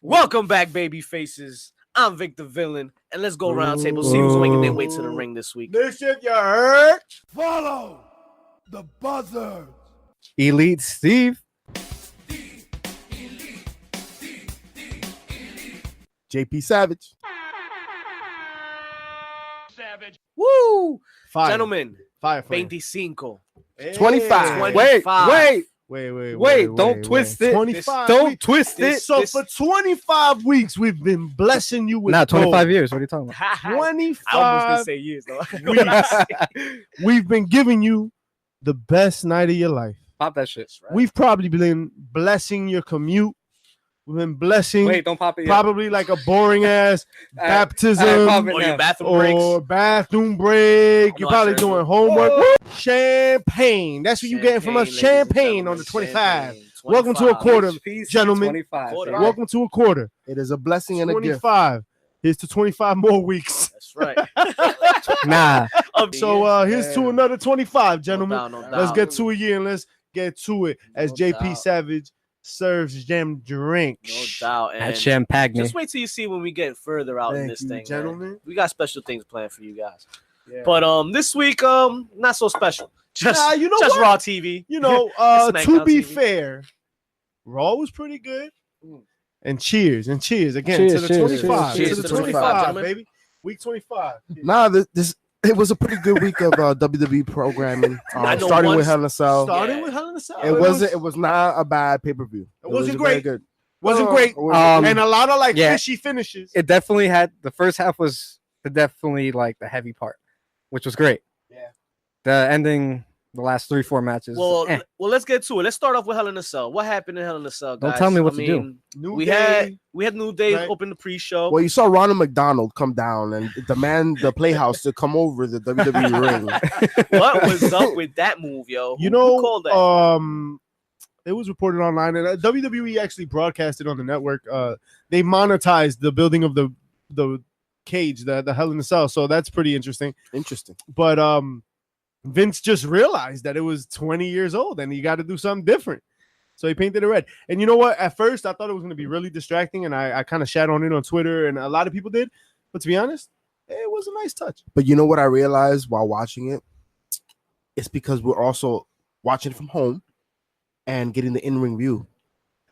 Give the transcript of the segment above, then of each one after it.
Welcome back, baby faces. I'm Vic the Villain, and let's go round table, see who's making their way to the ring this week. Listen, you heard? Follow the buzzard. Elite Steve. JP Savage. Woo! Fire. Gentlemen, Fire. 25. 25. 25. Wait. Don't twist it. 25. Don't twist it. So for 25 weeks, we've been blessing you with 25 years. What are you talking about? 25 I almost didn't say years, though. weeks. We've been giving you the best night of your life. Pop that shit. Right. We've probably been blessing your commute. We've been blessing Wait, don't pop it yet. probably like a boring ass baptism pop it Or your now. bathroom breaks. or bathroom break. I'm You're not probably sure. doing homework. Champagne. That's what you're getting from us. Champagne, ladies and Champagne on the gentlemen, 25. champagne. Welcome to a 25. quarter, PC gentlemen. 25. Quarter. Right. Welcome to a quarter. It is a blessing and a gift. 25. Here's to 25 more weeks. That's right. Nah. So here's to another 25, gentlemen. No doubt, no Let's doubt. get to it here and let's get to it as No JP doubt. Savage serves them drinks. No doubt. At And champagne. just wait till you see when we get further out in Thank this you, thing, man. gentlemen. We got special things planned for you guys. Yeah. But this week, not so special. Just, Nah, you know just what? Raw TV. You know, Smackdown to be TV. fair, Raw was pretty good. Mm. And cheers again Cheers, to the cheers, 25. cheers To to the the 25, 25, gentlemen. baby. Week 25. Nah, this it was a pretty good week of WWE programming. I know Starting with once- Hell in a Cell. Started Yeah. with Hell in a Cell. It was not a bad pay-per-view. It wasn't very great. good. Wasn't great. And a lot of like yeah. fishy finishes. It definitely had the first half was definitely like the heavy part, which was great. Yeah. The ending, the last 3-4 matches. Well, eh. well, let's get to it. Let's start off with Hell in a Cell. What happened in Hell in a Cell, guys? Don't tell me what to do. mean, New We Day. had New Day Right. open the pre-show. Well, you saw Ronald McDonald come down and demand the Playhouse to come over the WWE ring. What was up with that move, yo? You Who know, called that? it was reported online, and WWE actually broadcasted on the network. They monetized the building of the cage, the Hell in a Cell, so that's pretty interesting. Interesting. But Vince just realized that it was 20 years old, and he got to do something different. So he painted it red. And you know what? At first, I thought it was going to be really distracting, and I kind of shat on it on Twitter, and a lot of people did. But to be honest, it was a nice touch. But you know what I realized while watching it? It's because we're also watching it from home and getting the in-ring view.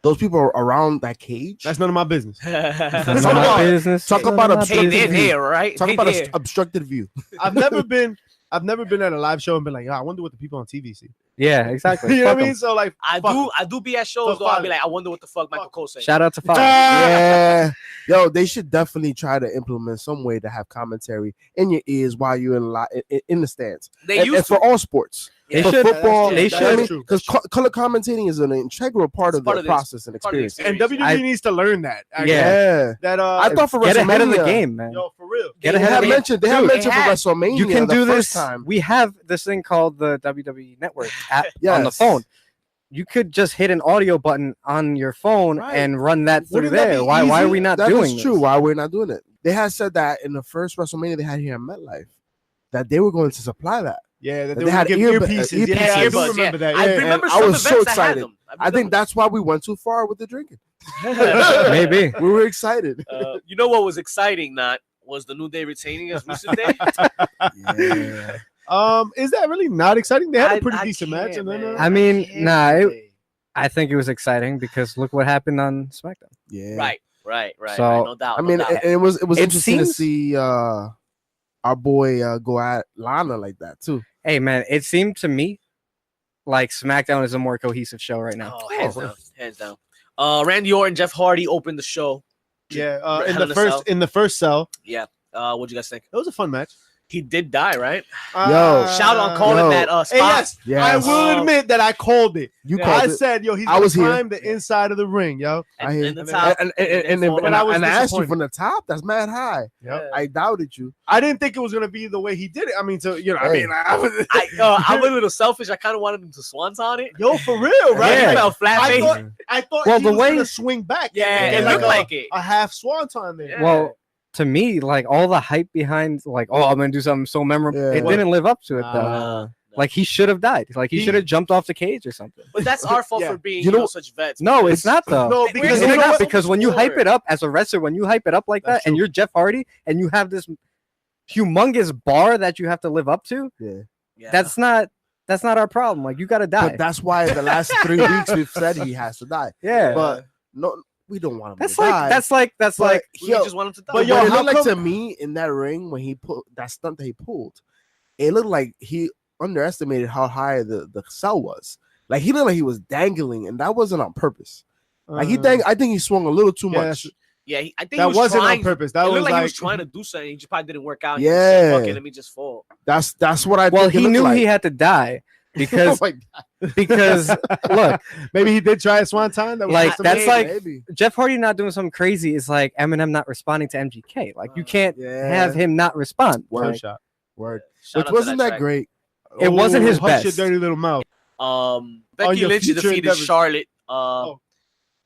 Those people are around that cage. That's none of my business. None of Talk my about- business. talk None about of my Hey, obstructed they're business. view. there, right? Talk They about there. an obstructed view. I've never been at a live show and been like, I wonder what the people on TV see. Yeah, exactly. You know Fuck what I mean? 'em. So like, I do be at shows Fuck though. I'll Fire. be like, I wonder what the fuck Michael Cole said. Shout out to Fav. Yeah. Yo, they should definitely try to implement some way to have commentary in your ears while you're in the stands. They And used for to. all sports. They For should. football, They That's should. true. Because color commentating is an integral part It's of part the of this- process and part of the experience. And WWE I- needs to learn that. actually. Yeah. That I thought for Get ahead of the WrestleMania- game, man. yo, for real. Get They ahead of have the mentioned. They have Dude, mentioned they for had- WrestleMania. You can the do first this. time. We have this thing called the WWE Network app on the Yes. phone. You could just hit an audio button on your phone Right. and run that through Wouldn't that there. be Why are easy? we not That doing is this? true. Why we're not doing it? They had said that in the first WrestleMania they had here in MetLife that they were going to supply that. Yeah, that They they had had earbu- earpieces. Yeah, I earbuds, do remember that. I Yeah. remember and some I was so events that had excited. them. I think that's why we went too far with the drinking. Maybe. We were excited. You know what was exciting? Was the New Day retaining us Rusev Day? Yeah. Is that really not exciting? They had I- a pretty I decent can't, match, and then man. I mean, can't nah, really. I think it was exciting because look what happened on SmackDown. Yeah. Right. So, No doubt. I mean, no doubt. it was It interesting to seems- see our boy go at Lana like that too. Hey, man, it seemed to me like SmackDown is a more cohesive show right now. Oh, hands down. Randy Orton, Jeff Hardy opened the show. yeah, Hell in a Cell. in the first cell, Yeah. What'd you guys think? it was a fun match. He did die, right? Shout out calling Yo. that spot. Hey, yes, Yes. I will admit that I called it. You Yeah. called I it. said, yo, he's I gonna was here. climb the inside of the ring, yo. I hear And the you. top. And But I was I asked you disappointed. from the top. That's mad high. Yep. I doubted you. I didn't think it was gonna be the way he did it. I mean, I Hey. mean, I was, I'm a little selfish. I kind of wanted him to swanton it. yo, for real, right? He Yeah. fell flat I face. thought, I thought Well, he the was way- gonna swing back. Yeah, and it get looked like it. a half swanton there. Yeah. Well, to me, like all the hype behind, like, oh, I'm gonna do something so memorable. Yeah. It didn't live up to it though. Like he should have died. Like he should have jumped off the cage or something. But that's our fault Yeah. for being, You know- such vets. No, man. it's not though. No, We're because It's you know gonna not what? because when you hype forward. it up as a wrestler, when you hype it up like That's that, and true. you're Jeff Hardy, and you have this humongous bar that you have to live up to, Yeah. that's not our problem. Like you got to die. But that's why the last 3 weeks we've said he has to die. yeah, But no, we don't want him that's to like die. that's But like we yo, just want him to die. but yo, what it how looked like come- to me in that ring when he pulled that stunt that he pulled, it looked like he underestimated how high the cell was. Like he looked like he was dangling, and that wasn't on purpose. Like I think he swung a little too Yeah, much. Yeah, I think that he was wasn't trying, on purpose. That it was looked like he like was trying to do something. He just probably didn't work out. He just said, "Fuck it, let me just fall." That's what I well, think. it he looked knew like. he had to die because Oh my God. because look, maybe he did try a swanton. That was Like, just that's amazing. like- Maybe. Jeff Hardy not doing something crazy is like Eminem not responding to MGK. Like you can't Yeah. have him not respond. Word. Like, shot. Word. Shout Which out to wasn't that track. great. It wasn't his hush your best. dirty little mouth. Becky your Lynch future defeated endeavors. Charlotte. Oh.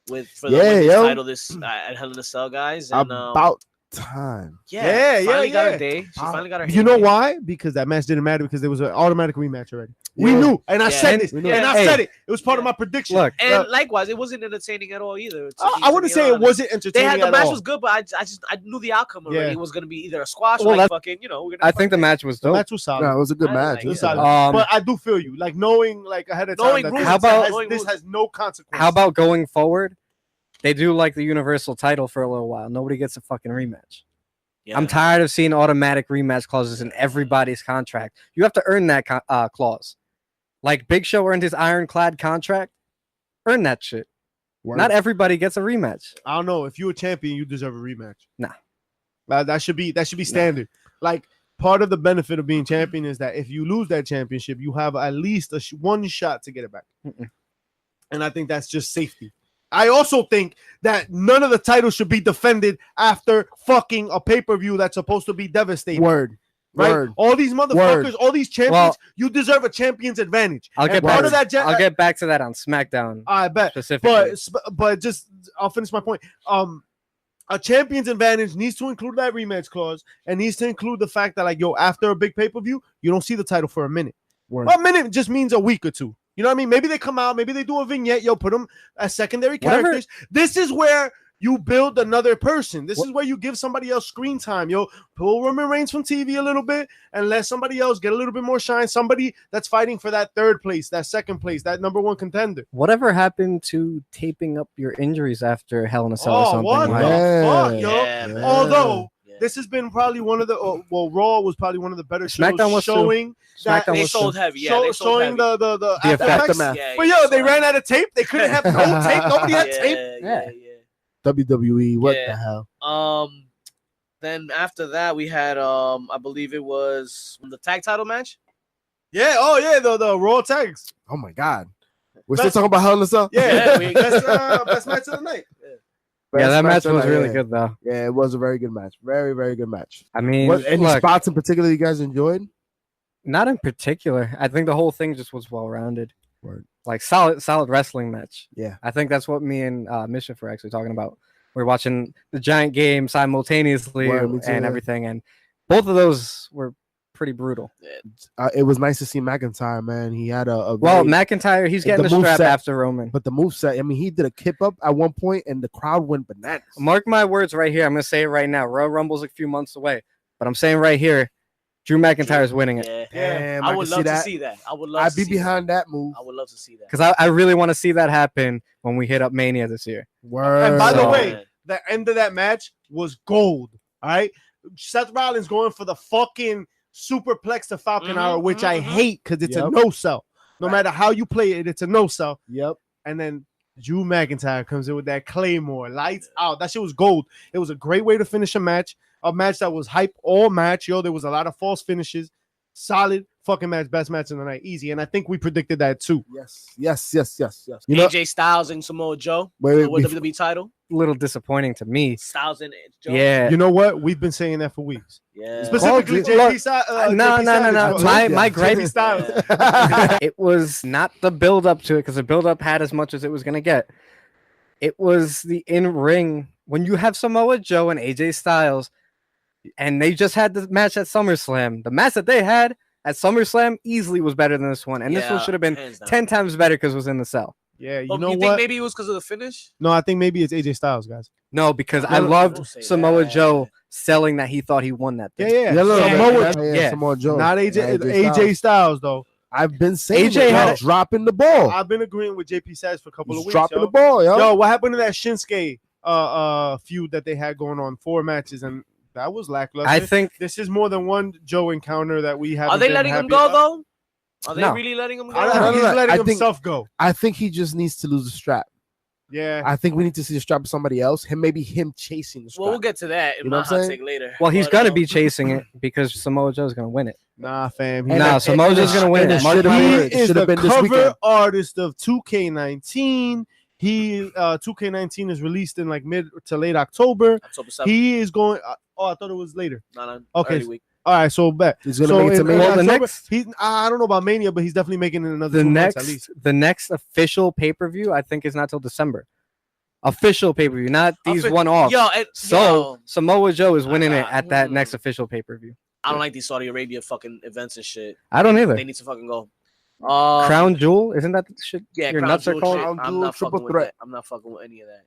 For the Yeah, women's yo. title this at Hell in a Cell, guys. And, About time. Yeah, finally got yeah. her day. She finally got her. You know day. why? Because that match didn't matter because there was an automatic rematch already. We Yeah. knew, and I Yeah. said this, We and knew. I Hey. said it. It was part of my prediction. Look, And likewise, it wasn't entertaining at all either. I wouldn't say it wasn't They entertaining had the at match all. was good, but I knew the outcome already. Yeah. It was gonna be either a squash Well, or like that's- fucking, we're gonna. I think the match was The dope. match was solid. No, it was a good I match. like It was it. solid. But I do feel you, like knowing like ahead of time Knowing that rules. this, How about- this has no consequence. How about going forward? They do like the Universal title for a little while. Nobody gets a fucking rematch. Yeah. I'm tired of seeing automatic rematch clauses in everybody's contract. You have to earn that clause. Like Big Show earned his ironclad contract. Earn that shit. Word. Not everybody gets a rematch. I don't know. If you're a champion, you deserve a rematch. Nah. That should be standard. Like part of the benefit of being champion is that if you lose that championship, you have at least one shot to get it back. Mm-mm. And I think that's just safety. I also think that none of the titles should be defended after fucking a pay-per-view that's supposed to be devastating. Word. Right? Word. All these motherfuckers, all these champions, Well, you deserve a champion's advantage. I'll And get part back. of that. I'll get back to that on SmackDown I bet. specifically. But just I'll finish my point. A champion's advantage needs to include that rematch clause and needs to include the fact that like after a big pay-per-view, you don't see the title for a minute. Word. A minute just means a week or two. You know what I mean? Maybe they come out, maybe they do a vignette, put them as secondary Whatever. characters. This is where you build another person. This is where you give somebody else screen time. Pull Roman Reigns from TV a little bit and let somebody else get a little bit more shine. Somebody that's fighting for that third place, that second place, that number one contender. Whatever happened to taping up your injuries after Hell in a Cell or Oh, something? what Like, the Yeah. fuck, yo? Yeah, man. Although Yeah. this has been probably one of the Raw was probably one of the better SmackDown shows was too. showing that SmackDown They was sold heavy. Yeah, they sold showing heavy. the effect. Aftermath. Yeah, But yeah, yo, they sold ran heavy. out of tape. They couldn't have no tape. Nobody had tape. Yeah. WWE. What Yeah. the hell? Then after that we had I believe it was the tag title match. Yeah. Oh yeah. The Raw tags. Oh my God. We're Best- still talking about Hell in a Cell? Yeah. we- best match of the night. yeah, that match of the was night, really yeah. good though. Yeah, it was a very good match. Very, very good match. I mean, What, any look, spots in particular you guys enjoyed? not in particular. I think the whole thing just was well rounded. Word. Like solid wrestling match. Yeah. I think that's what me and Mission were actually talking about. We're watching the Giant Game simultaneously Word, me too, and yeah. everything, and both of those were pretty brutal. It was nice to see McIntyre, man. He had a Well, very- McIntyre, he's getting the the strap moveset- after Roman. but the moveset, I mean, he did a kip up at one point and the crowd went bananas. Mark my words right here. I'm gonna say it right now. Royal Rumble's a few months away, but I'm saying right here, Drew McIntyre's winning it Yeah. Damn, I can would see love to that. see that. I would love I'd to be see behind that move. I would love to see that. because I really want to see that happen when we hit up Mania this year. Word. And by the So- way, the end of that match was gold. All right. Seth Rollins going for the fucking superplex to Falcon Mhm, Arrow, which I mhm. hate because it's a Yep. no sell. No Right. matter how you play it, it's a no sell. Yep. And then Drew McIntyre comes in with that Claymore, lights out. That shit was gold. It was a great way to finish a match that was hype all match. Yo, there was a lot of false finishes. Solid fucking match, best match of the night, easy. And I think we predicted that too. Yes. You know, AJ Styles and Samoa Joe wait, with bef- WWE title. A little disappointing to me. Styles and Joe. Yeah. You know what? We've been saying that for weeks. Yeah. Specifically, Look, JP Styles. no. My gripe- JP Styles. It was not the build up to it because the build up had as much as it was gonna get. It was the in ring when you have Samoa Joe and AJ Styles, and they just had the match at SummerSlam. The match that they had at SummerSlam easily was better than this one, and this one should have been hands down. 10 times better because it was in the cell. Yeah, you But know you what? think maybe it was because of the finish? No, I think maybe it's AJ Styles, guys. No, because I No, loved don't say Samoa that. Joe selling that he thought he won that Yeah, thing. yeah. Yeah. Samoa Joe. Not AJ. Not AJ Styles though. I've been saying AJ had he's dropping the ball. I've been agreeing with JP Says for a couple of He's weeks. dropping Yo. the ball, yo. Yo, what happened to that Shinsuke feud that they had going on? 4 matches, and that was lackluster. I think this is more than one Joe encounter that we have. Are they letting him go though? Are they No. really letting him go? I don't think he's No, letting I think- himself go. I think he just needs to lose the strap. Yeah. I think we need to see the strap of somebody else. Maybe him chasing the strap. Well, we'll get to that in You know my what I'm hot saying? take later. well, he's But, gonna be chasing it because Samoa Joe's gonna win it. Nah, fam. And Nah, it- Samoa and Joe's it- gonna win and it. it Mark should've my been- He words. it is should've the been this cover weekend. artist of 2K19. He 2K19 is released in like mid to late October. October 7th. He is going. Oh, I thought it was later. Not on Okay. early week. All right, so bet. He's gonna So make it to in Mania. Well, the October, next- he's I don't know about Mania, but he's definitely making it another The 2 months at next, least. the next official pay per view, I think, is not till December. Official pay per view, not these Offi- one off. Yo, So Samoa Joe is winning it at that mm. next official pay per view. I don't like these Saudi Arabia fucking events and shit. I don't either. They need to fucking go. Crown Jewel, isn't that the shit? Yeah, your Crown nuts are Jewel called. shit. Crown I'm Jewel, not triple fucking with threat. that. I'm not fucking with any of that.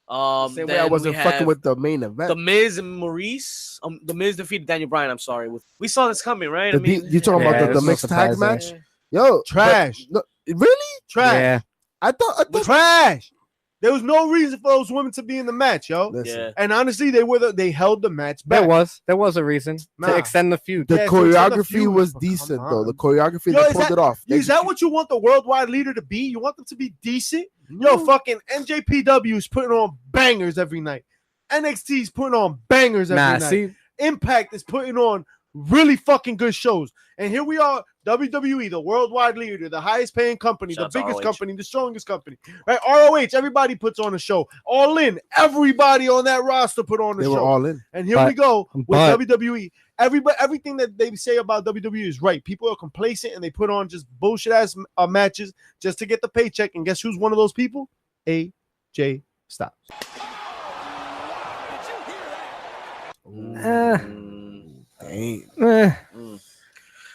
Same way then I we wasn't fucking have with the main event. The Miz and Maurice. The Miz defeated Daniel Bryan. I'm sorry. We saw this coming, right? You talking Yeah, about the it's no mixed tag surprise match? Yo, Trash. but- no, really? Trash. Yeah, I thought Trash. There was no reason for those women to be in the match, yo. Listen, Yeah. And honestly, they held the match back. there was a reason Nah. to extend the feud. the Yeah, so it's not a choreography feud, was but decent come though. on. The choreography Yo, they is pulled that- it off. Is that what you want the worldwide leader to be? You want them to be decent? Yo, fucking NJPW is putting on bangers every night. NXT is putting on bangers every Nah, night. see, Impact is putting on really fucking good shows. And here we are, WWE, the worldwide leader, the highest paying company, Shout out the to biggest ROH. company, the strongest company. Right? ROH, everybody puts on a show. All in, everybody on that roster put on a they show. were all in? And here we go with WWE. Everything that they say about WWE is right. People are complacent and they put on just bullshit ass matches just to get the paycheck. And guess who's one of those people? AJ Styles. Dang. Mm.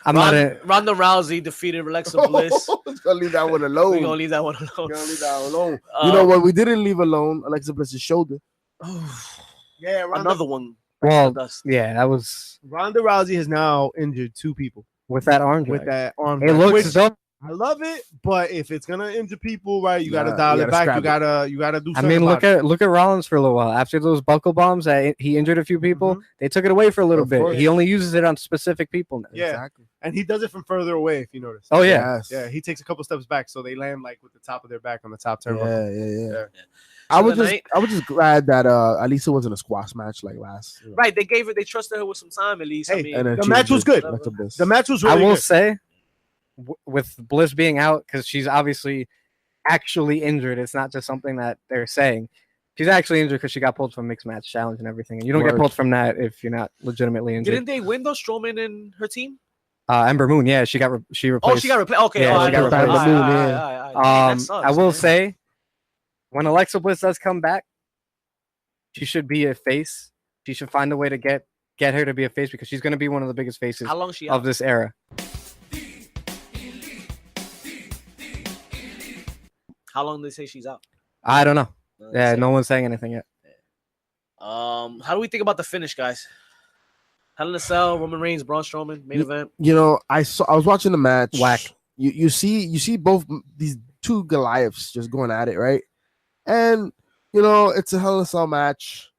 I'm not a. Ronda Rousey defeated Alexa Bliss. Let's gonna leave that one alone. We're gonna leave that one alone. Gonna leave that alone. You know what? We didn't leave alone Alexa Bliss's shoulder. Yeah, Another one. Well, Dust. yeah, that was Ronda Rousey has now injured 2 people with that arm with drag. that arm. It drag, looks which as though. I love it, but if it's gonna injure people, right, you gotta Yeah, dial you it gotta back. scrap You gotta do I something. mean, about look at Rollins for a little while. After those buckle bombs that he injured a few people, they took it away for a little Of bit. course. He only uses it on specific people now. Yeah. Exactly. And he does it from further away, if you notice. Oh yeah. Yes. Yeah, he takes a couple steps back, so they land like with the top of their back on the top Yeah, turnbuckle. yeah. Yeah. I So was the just night- I was just glad that Alisa wasn't a squash match like last. Right, they trusted her with some time at least. I Hey, mean, And then The she match was just- good. Alexa Bliss. The match was I really will good. say, with Bliss being out, because she's obviously actually injured. It's not just something that they're saying. She's actually injured because she got pulled from mixed match challenge and everything. And you don't get Word. pulled from that if you're not legitimately injured. didn't they win though? Strowman and her team. Ember Moon, yeah, she replaced. Oh, she got replaced. Okay, Yeah, I she got know. replaced. All right, Moon, all right, yeah. all right, all right. Dang, that sucks, I will man. say, when Alexa Bliss does come back, she should be a face. She should find a way to get her to be a face because she's going to be one of the biggest faces How long is she of out? this era. How long did they say she's out? I don't know. No, Yeah, they say- no one's saying anything yet. How do we think about the finish, guys? Hell in a Cell, Roman Reigns, Braun Strowman, main event. You know, I was watching the match. Whack. You see both these 2 Goliaths just going at it, right? And you know, it's a Hell in a Cell match.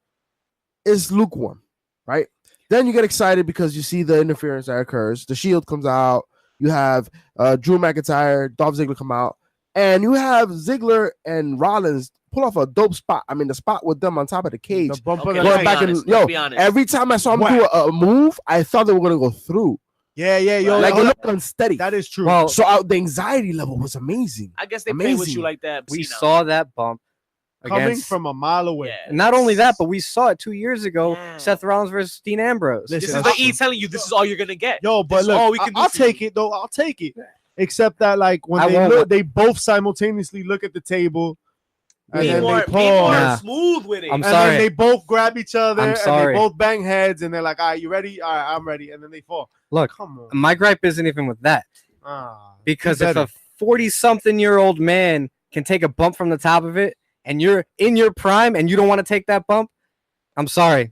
It's lukewarm, right? Then you get excited because you see the interference that occurs. The Shield comes out. You have Drew McIntyre, Dolph Ziggler come out, and you have Ziggler and Rollins pull off a dope spot. I mean, the spot with them on top of the cage. The bump Okay, of the let's leg. be back and- honest. yo, Let's be honest. Every time I saw him Whack. do a move, I thought they were gonna go through. Yeah, yo, Like it hold looked up. unsteady. That is true. Well, So the anxiety level was amazing. I guess they play with Amazing. you like that. we Cena. saw that bump. Coming Against, from a mile away. Yeah. not only that, but we saw it 2 years ago. Yeah. Seth Rollins versus Dean Ambrose. Listen, This is that's the E telling you this is all you're gonna get. Yo, This but is look, all we can do I'll for you. take it though. I'll take it. Except that, like, when I they won't. look, they both simultaneously look at the table, And Be then more, they be more pause. smooth with it. I'm And sorry. then they both grab each other. I'm And sorry. they both bang heads. And they're like, all right, you ready? All right, I'm ready. And then they fall. Look, Come on. my gripe isn't even with that. Because do if better. a 40-something-year-old man can take a bump from the top of it, and you're in your prime and you don't want to take that bump, I'm sorry.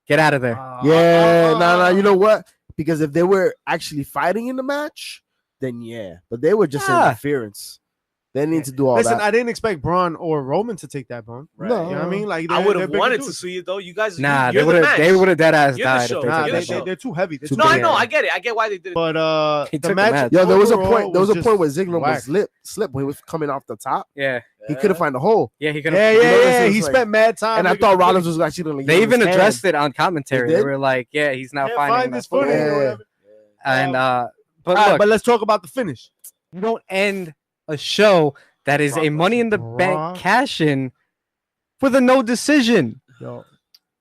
Get out of there. Yeah, no, you know what? Because if they were actually fighting in the match, then yeah. But they were just interference. They need to do all Listen, that. I didn't expect Braun or Roman to take that bump. Right. No. You know what I mean? Like I would they're have bigger wanted to dudes. see it though. You guys, Nah, you're they the match. would have dead ass You're the died show. if they Nah, took You're that the show. bump. they're too heavy. They're Too too No, I big. know, I get it. I get why they did it. But He the took the match. match. Yo, there was a overall point. There was a just point where Ziggler whack. was slipped when he was coming off the top. Yeah, He couldn't find the hole. yeah, he could Yeah, have. yeah, notice yeah. it was He like- spent mad time. And I looking thought for Rollins footage. was actually going to They even addressed it on commentary. They They did? were like, "Yeah, he's not Can't finding find that this footage. footage." or Yeah. whatever. And but All right, look, but let's talk about the finish. you don't end a show that is a Money in the Brock. Bank cash-in with a no decision. Yo,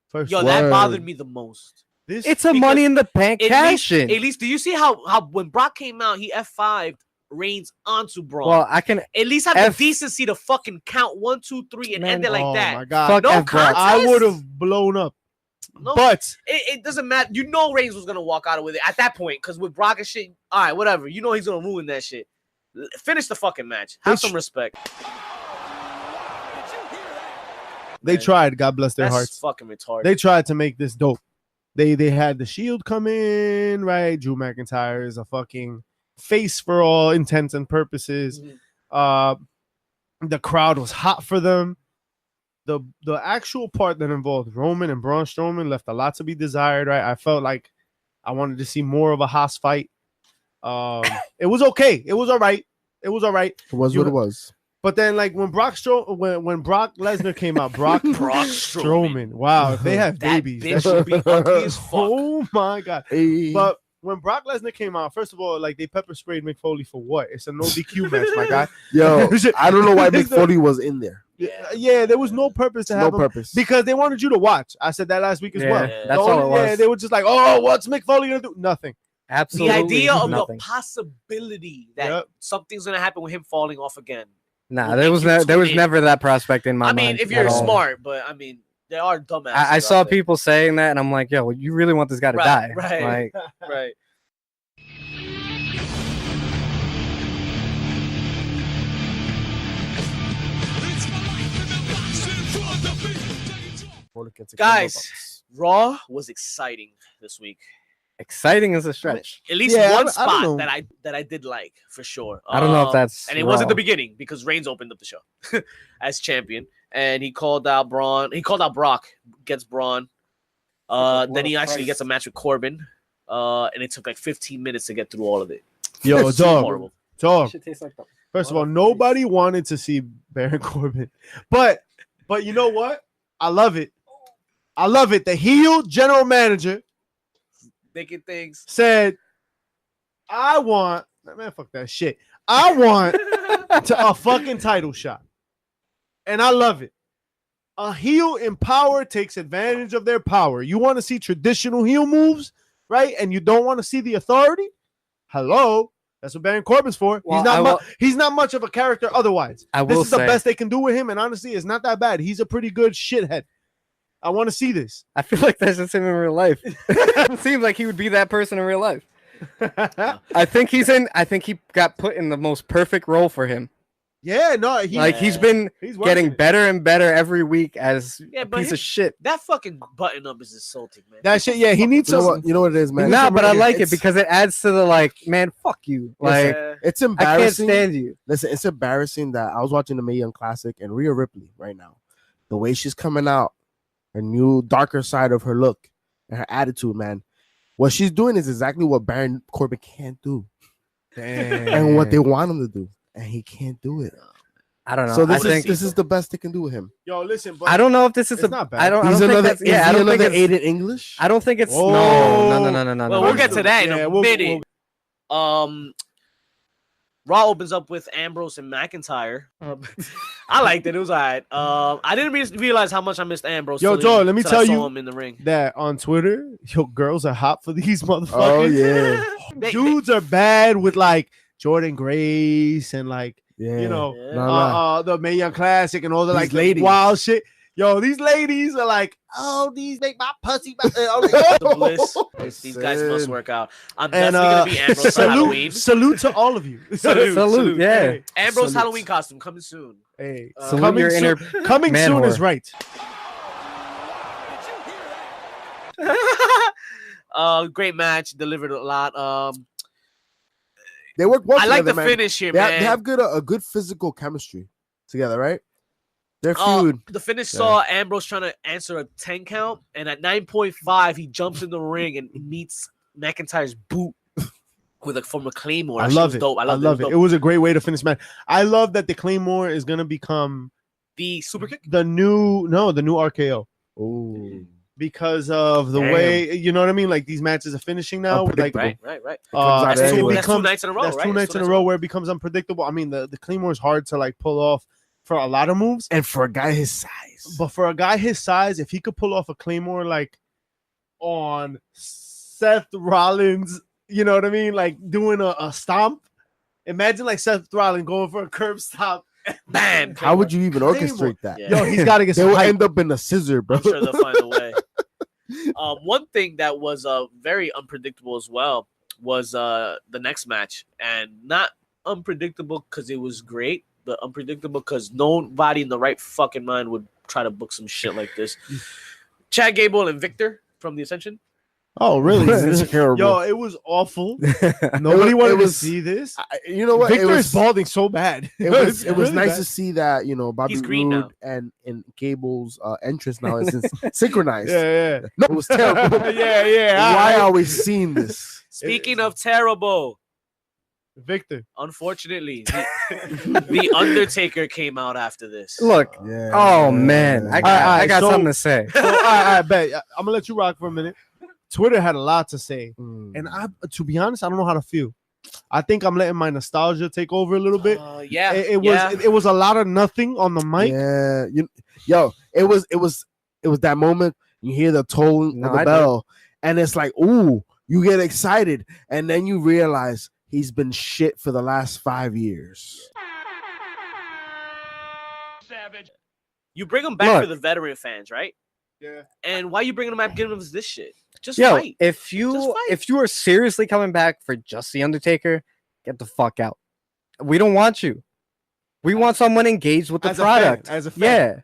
first Yo, word. that bothered me the most. This It's a Because Money in the Bank At cash-in. least, do you see how when Brock came out, he F5'd Reigns onto Braun. Well, I can At least have F- the decency to fucking count 1, 2, 3 and Man, end it like oh that. my god, fuck No F Brock. contest. I would have blown up. No, But it doesn't matter. You know Reigns was gonna walk out with it at that point because with Brock and shit. All right, whatever. You know he's gonna ruin that shit. Finish the fucking match. Have some respect. they Man, tried. God bless their That's hearts. fucking retarded. They tried to make this dope. They had the Shield come in, right? Drew McIntyre is a fucking face for all intents and purposes. Mhm. The crowd was hot for them. The actual part that involved Roman and Braun Strowman left a lot to be desired, right? I felt like I wanted to see more of a Haas fight. It was okay. It was all right. It was all right. It was You- what it was. But then, like when Brock Lesnar came out, Brock Strowman. Wow, if they have That babies, bitch that would be ugly as fuck. oh my god! Hey. But when Brock Lesnar came out, first of all, like they pepper sprayed Mick Foley for what? It's a no DQ match, my guy. Yo, I don't know why Mick It's the- Foley was in there. Yeah, there was no purpose to No have him purpose. because they wanted you to watch. I said that last week as Yeah, well. that's The all only- it was. Yeah, they were just like, oh, what's Mick Foley gonna do? Nothing. The absolutely idea of nothing. the possibility that Yep. something's gonna happen with him falling off again. Nah, will there make was you there was tune in. never that prospect in my I mean, mind. if you're at all. smart, but I mean, there are dumbasses. I saw out there. people saying that, and I'm like, yo, you really want this guy to die? Right, Like, right. Guys, Raw was exciting this week. exciting is a stretch. At least Yeah, I one don't spot know. that I did like for sure. I don't know if that's and it wasn't Raw. the beginning because Reigns opened up the show as champion, and he called out Braun. He called out Brock, gets Braun. Then he actually gets a match with Corbin, and it took like 15 minutes to get through all of it. Yo, Super dog, horrible. dog. Shit tastes like the- First of all, nobody wanted to see Baron Corbin, but you know what? I love it. I love it. The heel general manager Making things. said, "I want man, fuck that shit. I want a fucking title shot, and I love it. A heel in power takes advantage of their power. You want to see traditional heel moves, right? And you don't want to see the authority. Hello." That's what Baron Corbin's for. Well, He's not much of a character otherwise. I This will is the say- best they can do with him, and honestly, it's not that bad. He's a pretty good shithead. I want to see this. I feel like that's just him in real life. It seems like he would be that person in real life. I think he got put in the most perfect role for him. Yeah, no, He's been he's getting working it. better and better every week as Yeah, a but piece his- of shit. That fucking button up is insulting, man. That shit, yeah, he needs You know some. what? You know what it is, man. Nah, but I like it It's- because it adds to the like, man, fuck you. Like, Yeah. it's I can't embarrassing. stand you. Listen, it's embarrassing that I was watching the Mae Young Classic and Rhea Ripley right now. The way she's coming out, her new darker side of her look and her attitude, man. What she's doing is exactly what Baron Corbin can't do and what they want him to do, and he can't do it. I don't know. So I this think is the best they can do with him. Yo, listen, but I don't know if this is It's the. not bad. I don't. I He's don't think another. that's. Yeah, I don't think another it's. aided English. I don't think it's. Whoa. No. Well, we'll get to that in Yeah, a we'll- minute. Raw opens up with Ambrose and McIntyre. I liked it. It was all right. I didn't realize how much I missed Ambrose. Yo, till Joel, let me till I tell saw you him in the ring. that on Twitter, yo, girls are hot for these motherfuckers. Oh yeah. They- Dudes are bad with like Jordan Grace and like Yeah. You know, Yeah. Nah. the Mae Young Classic and all the These like ladies. wild shit. Yo, these ladies are like, oh, these make my pussy. I'm like, The bliss. These guys must Listen. work out. I'm And definitely gonna be Ambrose for Halloween. salute to all of you. Salute. Yeah. Hey, Ambrose Salute. Halloween costume coming soon. hey. Salute Coming your soon, inner coming man soon whore. is right. Great match, delivered a lot. They work well I like the together, man. finish here, They man. have a good physical chemistry together, right? Their feud. The finish saw Ambrose trying to answer a 10 count, and at 9.5, he jumps in the ring and meets McIntyre's boot from a Claymore. I That shit love was it. dope. I love it. It was a great way to finish match. I love that the Claymore is gonna become The super kick. the new RKO Oh, because of the Damn. way, you know what I mean. Like these matches are finishing now. With like Right. comes out That's, anyway. two, that's two nights in a row, That's right? two nights in a row where it becomes unpredictable. I mean, the Claymore is hard to like pull off for a lot of moves. and for a guy his size, But for a guy his size, if he could pull off a Claymore like on Seth Rollins, you know what I mean? Like doing a stomp. Imagine like Seth Rollins going for a curb stomp. Bam! how would you even Claymore. orchestrate that? Yeah. Yo, he's got to get They some will hype. end up in a scissor, bro. I'm sure they'll find a way. One thing that was very unpredictable as well was the next match, and not unpredictable because it was great, but unpredictable because nobody in the right fucking mind would try to book some shit like this. Chad Gable and Victor from the Ascension. Oh, really? It's terrible. Yo, it was awful. Nobody wanted to was- see this. You know what? Victor it is was balding so bad. It was It's really nice bad. to see that, you know, Bobby He's green Roode now. and Gable's entrance now is synchronized. Yeah, No, it was terrible. yeah, yeah. Why alright. are we seeing this? Speaking of terrible, Victor? unfortunately, the Undertaker came out after this. Look. Yeah. Oh man, I got, Alright, I got so- something to say. So, I bet I'm gonna let you rock for a minute. Twitter had a lot to say, Mm. and to be honest, I don't know how to feel. I think I'm letting my nostalgia take over a little bit. Yeah, It was a lot of nothing on the mic. Yeah, it was that moment you hear the tolling No, of the I bell, and it's like, ooh, you get excited, and then you realize he's been shit for the last 5 years. You bring him back Look. for the veteran fans, right? Yeah. And why you bringing him back giving us this shit? Just Yo, fight. if Just you fight. are seriously coming back for just the Undertaker, get the fuck out. We don't want you. We want someone engaged with the As a fan, product. as a fan. Yeah,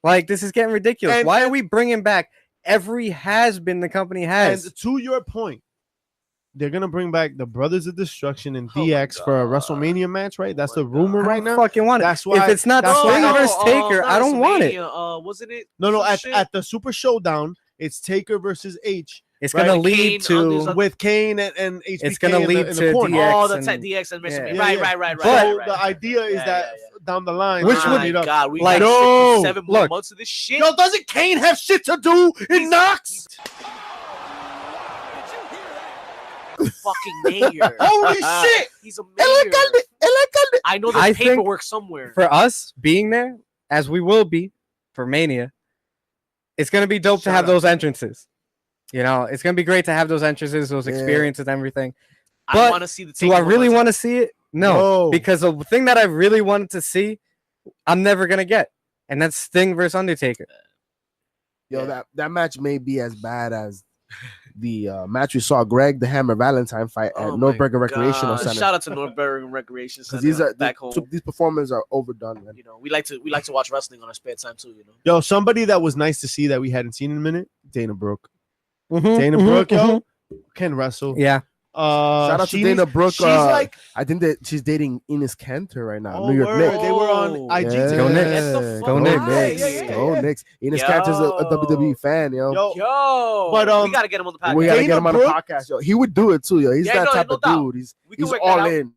like this is getting ridiculous. And- Why are we bringing back every has-been the company has? And to your point, they're gonna bring back the Brothers of Destruction and Oh my DX for a God. WrestleMania match, right? That's my the rumor God. I right don't now. fucking want it. That's why. If it's not that's Sting why- versus Taker, not I don't want it. Wasn't it? No, some at, shit? at the Super Showdown, it's Taker versus H It's Right, gonna Kane lead to with Kane and HBK. It's gonna in the- lead in to the corner. DX Oh, the and- DX and yeah. Right. So Right, the idea is Yeah, that yeah, down the line, Which they're oh gonna would- meet up. God, we like- got No, 7 more look. months of this shit. Yo, doesn't Kane have shit to do in Knox? Fucking mayor. Holy shit! He's a mayor. I know I there's think paperwork somewhere. for us being there, as we will be for Mania. It's gonna be dope to Shout have out. those entrances. You know, it's gonna be great to have those entrances, those Yeah. experiences, and everything. I but want to see the. Do I really want to see it? No, No. because the thing that I really wanted to see, I'm never gonna get, and that's Sting versus Undertaker. Yo, Yeah. that match may be as bad as the match we saw Greg the Hammer Valentine fight at Nürburgring Recreational Center. Shout out to Nürburgring Recreation Because Center. these are back home. these performers are overdone, man. You know, we like to watch wrestling on our spare time too. You know. Yo, somebody that was nice to see that we hadn't seen in a minute, Dana Brooke. Mhm, Dana mhm, Brooke, mhm. yo, can wrestle. Yeah, Shout out to she Dana needs- Brooke. She's like, I think that she's dating Ines Cantor right now. oh, New York word, Knicks. they were on Oh. IG. Yeah. Go Knicks. Get the Go fuck Go Knicks. Knicks. out. Yeah, yeah, Go yeah. Knicks. Ines Yo. Cantor's a WWE fan, yo. Yo, Yo, But, we gotta get him on the podcast. We gotta Dana get him on Brooke- the podcast, yo. He would do it too, yo. He's Yeah, that no, type no of doubt. dude. We can He's work that all out. in.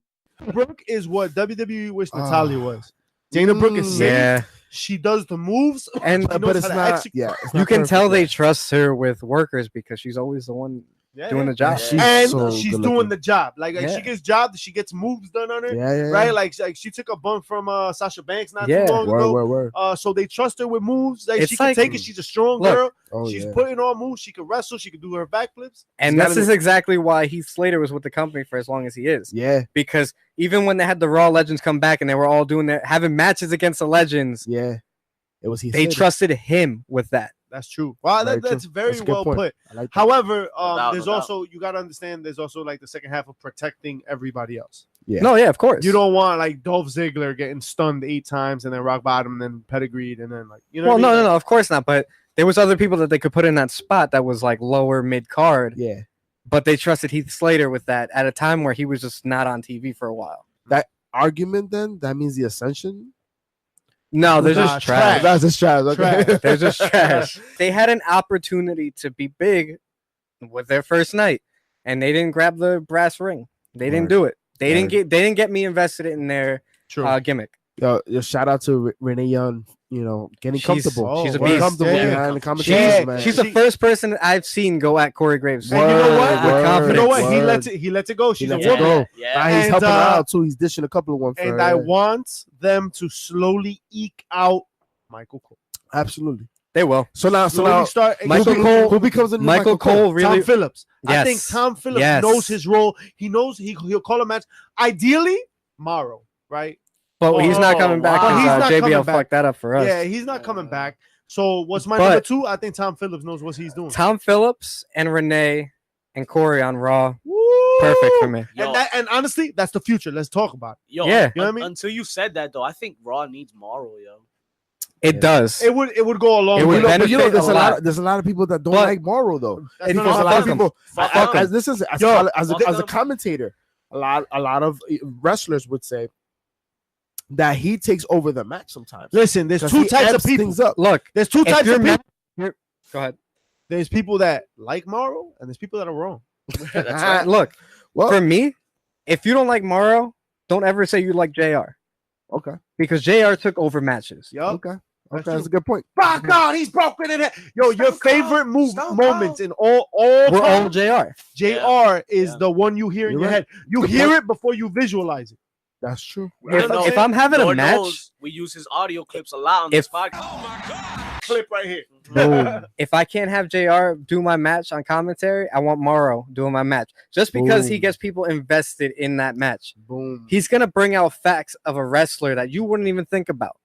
Brooke is what WWE wished Ah. Natalia was. Dana Brooke is safe. yeah. She does the moves, And- she But knows it's how to not. execute. Yeah, it's You not can perfect tell they yet. trust her with workers because she's always the one doing the job. She's and so she's good doing looking. the job. Like Yeah. she gets jobs, she gets moves done on her. Yeah. Right, like she took a bump from Sasha Banks not Yeah. too long ago. Word. So they trust her with moves. Like It's she can like- take it. She's a strong Look, girl. Oh, She's yeah. putting on moves. She can wrestle. She can do her backflips. And She's this gotta is exactly why Heath Slater was with the company for as long as he is. Yeah. Because even when they had the Raw Legends come back and they were all having matches against the Legends, Yeah. It was he. they trusted him with that. That's true. Wow, Very that's true. very That's a good well point. put. I like that. However, doubt, there's no also you got to understand. There's also like the second half of protecting everybody else. Yeah. No, yeah, of course. You don't want like Dolph Ziggler getting stunned 8 times and then rock bottom and then pedigreed and then like you know. Well, what I mean? no, of course not. But there was other people that they could put in that spot that was like lower mid card, Yeah. but they trusted Heath Slater with that at a time where he was just not on TV for a while. Argument then that means the Ascension. No, they're Nah, just trash. That's just trash. Okay. Trash. They're just trash. They had an opportunity to be big with their first night, and they didn't grab the brass ring. They didn't Word. do it. They Word. didn't get me invested in their True. gimmick. Yo, shout out to Renee Young. You know, getting She's- comfortable. she's a Getting beast. comfortable Yeah. behind the She's, commentators, man. she's the first person I've seen go at Corey Graves. And you know what? With Word. confidence. You know what? He Word. lets it go. She's a lets it woman. go. Yeah. Now he's And, helping her out too. He's dishing a couple of ones. And I want them to slowly eke out Michael Cole. absolutely. They will. So now, Slowly start Michael who- Cole- who becomes the new Michael Cole really. Tom Phillips. I think Yes. Tom Phillips Yes. knows his role. He knows he'll call a match. Ideally, Morrow, right? But he's not coming back. wow. But he's Because not JBL coming back. fucked that up for us. Yeah, he's not coming back. So what's my But- number 2? I think Tom Phillips knows what he's doing. Tom Phillips and Renee and Corey on Raw, Woo! perfect for me. Yo, And honestly, that's the future. Let's talk about yo, Yeah. You know what I mean? Until you said that though, I think Raw needs Morrow, yo. It Yeah. does. it. It would go a long It way. would benefit there's a lot. there's a lot of people that don't But- like Morrow though. That's It not was how a lot I of feel. them. Fuck Fuck, them. as this is as, Yo, as, fuck a, as a them. commentator, a lot of wrestlers would say that he takes over the match sometimes. Listen, there's 'Cause two he types of amps people. things up. Look, There's two if types you're of mad- people. go ahead. There's people that like Morrow, and there's people that are wrong. That's right. Look, Well, for me, if you don't like Morrow, don't ever say you like JR okay, because JR took over matches. Yup. okay, That's that's true. a good point. Rock on, he's broken in it. Yo, your Stone favorite Cold, move Stone moments Cold. in all We're all time, JR. JR is Yeah. the one you hear in You're your right. head. You Good hear point. it before you visualize it. That's true. If I'm having a Lord match, knows we use his audio clips a lot on If- this podcast. Clip right here. boom. If I can't have JR do my match on commentary, I want Morrow doing my match just because he Boom. gets people invested in that match. Boom. He's gonna bring out facts of a wrestler that you wouldn't even think about.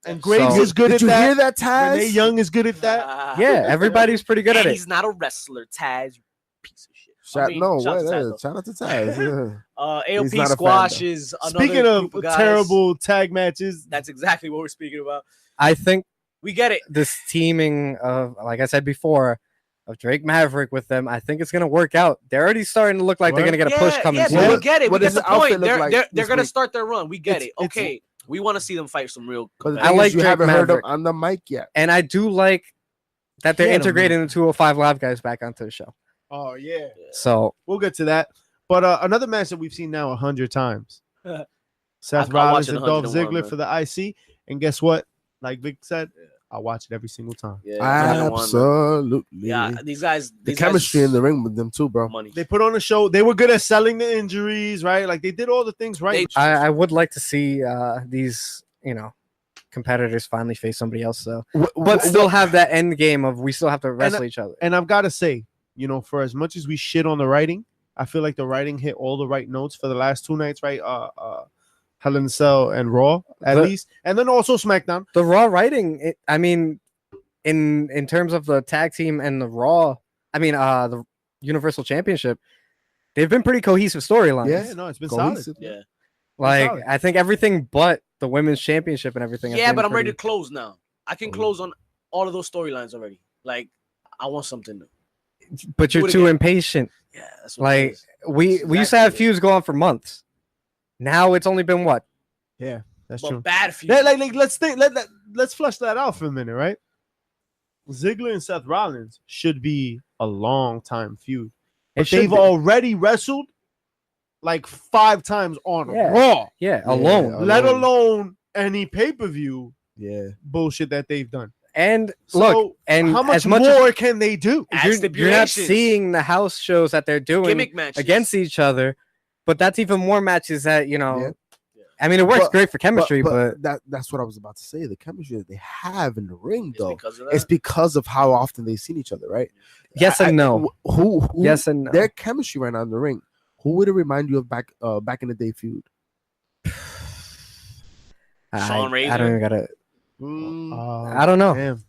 And Graves So- is good Did at you that. hear that, Taz? Renee Young is good at that. Yeah, everybody's pretty good at And it. he's not a wrestler, Taz. You piece of shit. Shout, no, shout wait, out to Taz, though. shout out to Taz. Yeah. He's AOP not a fan, Squash though. is another Speaking of group of guys. terrible tag matches, That's exactly what we're speaking about. I think We get it. this teaming of, like I said before, of Drake Maverick with them, I think it's gonna work out. They're already starting to look like they're What? gonna get a push coming yeah, soon. but we What- get it. what We does get the the outfit point. look They're, like they're this gonna week? start their run. We get It's- it. Okay. We want to see them fight some real. But the I thing like is, you Drake haven't heard him Maverick. on the mic yet. And I do like that they're Get 'em, integrating the 205 Live guys back onto the show. oh yeah, So we'll get to that. But another match that we've seen now 100 times: Seth I'll watch Rollins it and Dolph 101, Ziggler man. for the IC. And guess what? Like Vic said, I'll watch it every single time. Yeah, 101, man. Absolutely. Yeah, these guys. The These chemistry guys, in the ring with them too, bro. money. They put on a show. They were good at selling the injuries, right? Like they did all the things right. I would like to see these, competitors finally face somebody else, though. But still have that end game of we still have to wrestle each other. And I've got to say, for as much as we shit on the writing, I feel like the writing hit all the right notes for the last 2 nights, right? Hell in a Cell and Raw, at The- least, and then also SmackDown. The Raw writing, in terms of the tag team and the Raw, the Universal Championship, they've been pretty cohesive storylines. Yeah, no, it's been solid. Cohesive. Yeah. Like solid. I think everything but the women's championship and everything. has Yeah, been but I'm ready to pretty- close now. I can close on all of those storylines already. Like, I want something new. But you're do it too again. impatient. Yeah, that's what it Like is. we used to Exactly have it. feuds go on for months. Now it's only been what? Yeah, that's But true. bad feud. Let's flush that out for a minute, right? Ziggler and Seth Rollins should be a long time feud. It But should they've be. already wrestled like 5 times on Yeah. Raw, Yeah, Yeah. alone. let alone any pay-per-view Yeah. bullshit that they've done. And So look, and how much as much more can they do? Add you're not stipulations. seeing the house shows that they're doing Gimmick matches against each other, but that's even more matches that Yeah. I mean, it works But- great for chemistry, but that's what I was about to say. The chemistry that they have in the ring, It's though, because of it's that. because of how often they've seen each other, right? yes and no. Who Yes and no. their chemistry right now in the ring. Who would it remind you of back in the day feud? Shawn I don't Razor? even gotta. Mm, I don't know. Damn,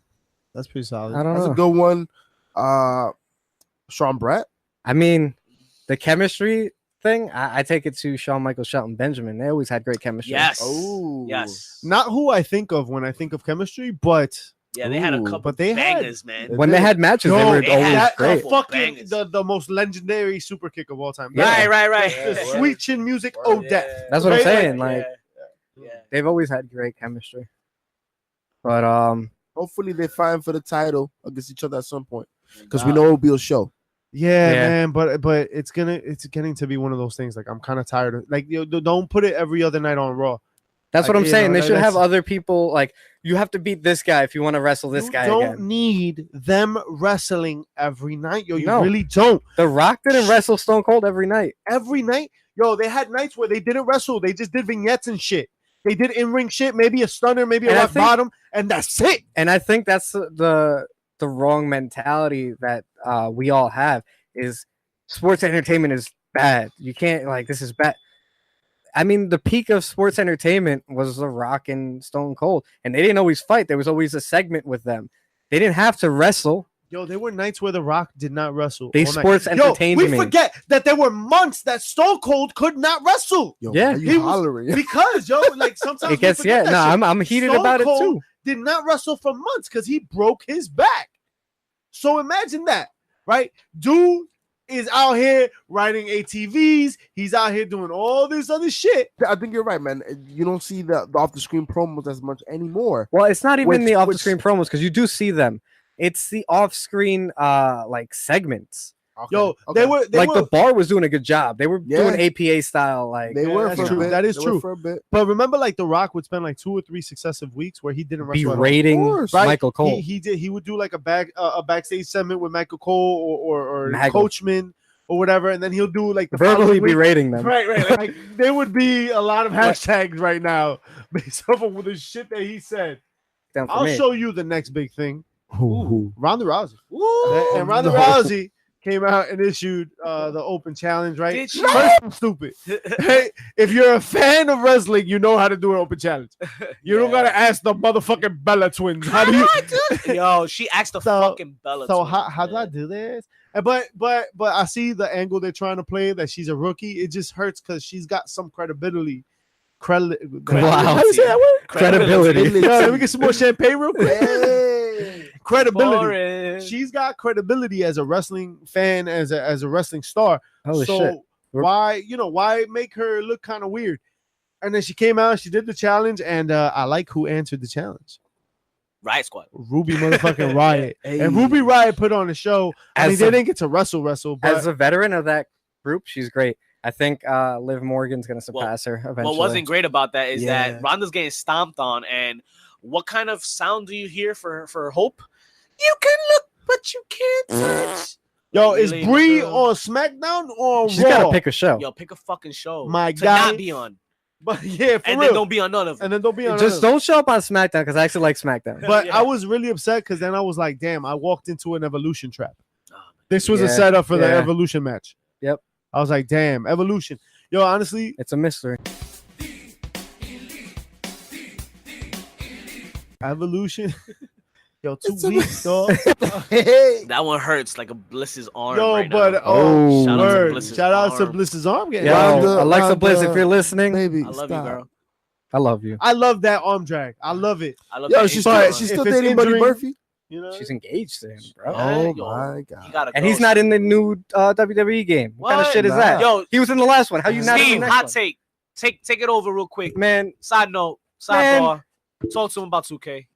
that's pretty solid. I don't that's know. a good one. Sean Brett. I mean, the chemistry thing, I take it to Shawn Michaels, Shelton Benjamin. They always had great chemistry. Yes. Oh. Yes. Not who I think of when I think of chemistry, but Yeah, they had a Ooh, couple but they had- bangers, man. When they had matches, they Yo, were they always had that great. couple fucking bangers. the most legendary super kick of all time. Yeah. Right. The Yeah. sweet chin music, Word. oh Yeah. death. That's what I'm Right? saying. Like yeah. they've always had great chemistry. But Hopefully they fight for the title against each other at some point because we know it'll be a show. Yeah, Yeah. man, but it's getting to be one of those things. Like I'm kind of tired of don't put it every other night on Raw. that's what Like, I'm you saying. know, They should have that's- other people. Like you have to beat this guy if you want to wrestle this You guy don't again. need them wrestling every night, yo. You No. really don't. The Rock didn't wrestle Stone Cold every night. Every night, yo. They had nights where they didn't wrestle. They just did vignettes and shit. They did in-ring shit, maybe a stunner, maybe a And I rock think- bottom, and that's it. And I think that's the wrong mentality that we all have is sports entertainment is bad. You can't this is bad. I mean, the peak of sports entertainment was The Rock and Stone Cold, and they didn't always fight. There was always a segment with them. They didn't have to wrestle. Yo, there were nights where The Rock did not wrestle. They all night. sports Yo, entertained we me. forget that there were months that Stone Cold could not wrestle Yo, Yeah. why He you was- hollering? because yo, like sometimes It gets we forget that shit. I'm heated Stone about Cold it too. Did not wrestle for months because he broke his back. So imagine that, right? Dude is out here riding ATVs. He's out here doing all this other shit. I think you're right, man. You don't see the off the screen promos as much anymore. Well, it's not even Which- the off the which- screen promos because you do see them. It's the off screen segments. Okay, Yo, okay. they were The bar was doing a good job. They were Yeah. doing APA style They Yeah, were that's for a true. bit. That is They were true. for a bit. But remember, like The Rock would spend like 2 or 3 successive weeks where he didn't wrestle at all. berating course. Right? Michael Cole. He would do like a backstage segment with Michael Cole or Maggle. Coachman or whatever, and then he'll do like the verbally following week- berating them. Right. Like there would be a lot of hashtags right now based off of the shit that he said. Down for I'll me. show you the next big thing. Who? Ronda Rousey. Woo! And Ronda no. Rousey came out and issued the open challenge, right? Did she? First, I'm stupid. Hey, if you're a fan of wrestling, you know how to do an open challenge. You don't Yeah. gotta ask the motherfucking Bella twins. How do you? Yo, she asked the So- fucking Bella. So twins, how do I man. do this? But I see the angle they're trying to play that she's a rookie. It just hurts because she's got some credibility. Wow. How you say that word? Credibility. Yo, let me get some more champagne real quick. Hey. Credibility. Boring. She's got credibility as a wrestling fan, as a wrestling star. Holy so shit. why make her look kind of weird? And then she came out, she did the challenge, and I like who answered the challenge. Riot Squad. Ruby motherfucking Riot. Hey. And Ruby Riot put on a show. I mean, As they a- didn't get to wrestle, but As a veteran of that group, she's great. I think Liv Morgan's gonna surpass her eventually. What wasn't great about that is Yeah. that Ronda's getting stomped on, and what kind of sound do you hear for Hope? You can look, but you can't touch. yo, is Really, Brie nigga? on SmackDown or on She's Raw? gotta pick a show. Yo, pick a fucking show. My to guy. not be on, But yeah, for and real. then don't be on none of them. And then don't be on. Just another. don't show up on SmackDown because I actually like SmackDown. But Yeah. I was really upset because then I was like, damn, I walked into an Evolution trap. Oh, This was a Yeah, setup for the yeah. Evolution match. Yep. I was like, damn, Evolution. Yo, honestly, It's a mystery. Evolution. Yo, 2 It's a- weeks, dog. Hey. That one hurts like a Bliss's arm. Yo, right but now. oh, Shout out to word. Bliss's Shout out to arm. Bliss's arm getting Yo, Ronda- Alexa Bliss, if Ronda- you're listening, Baby, I love stop. you, girl. I love you. I love that arm drag. I love it. I love Yo, that she's intro, still, man. she's If still it's dating Buddy injuring- Murphy. You know, She's engaged to him, bro. Yeah, Oh yo, my You god. gotta And go. he's not in the new WWE game. What kind of What? shit is Nah. that? Yo, He was in the last one. How you not in the Steve, next hot one? take. Take it over real quick. Man, Side note, Man. sidebar. Talk to him about 2K.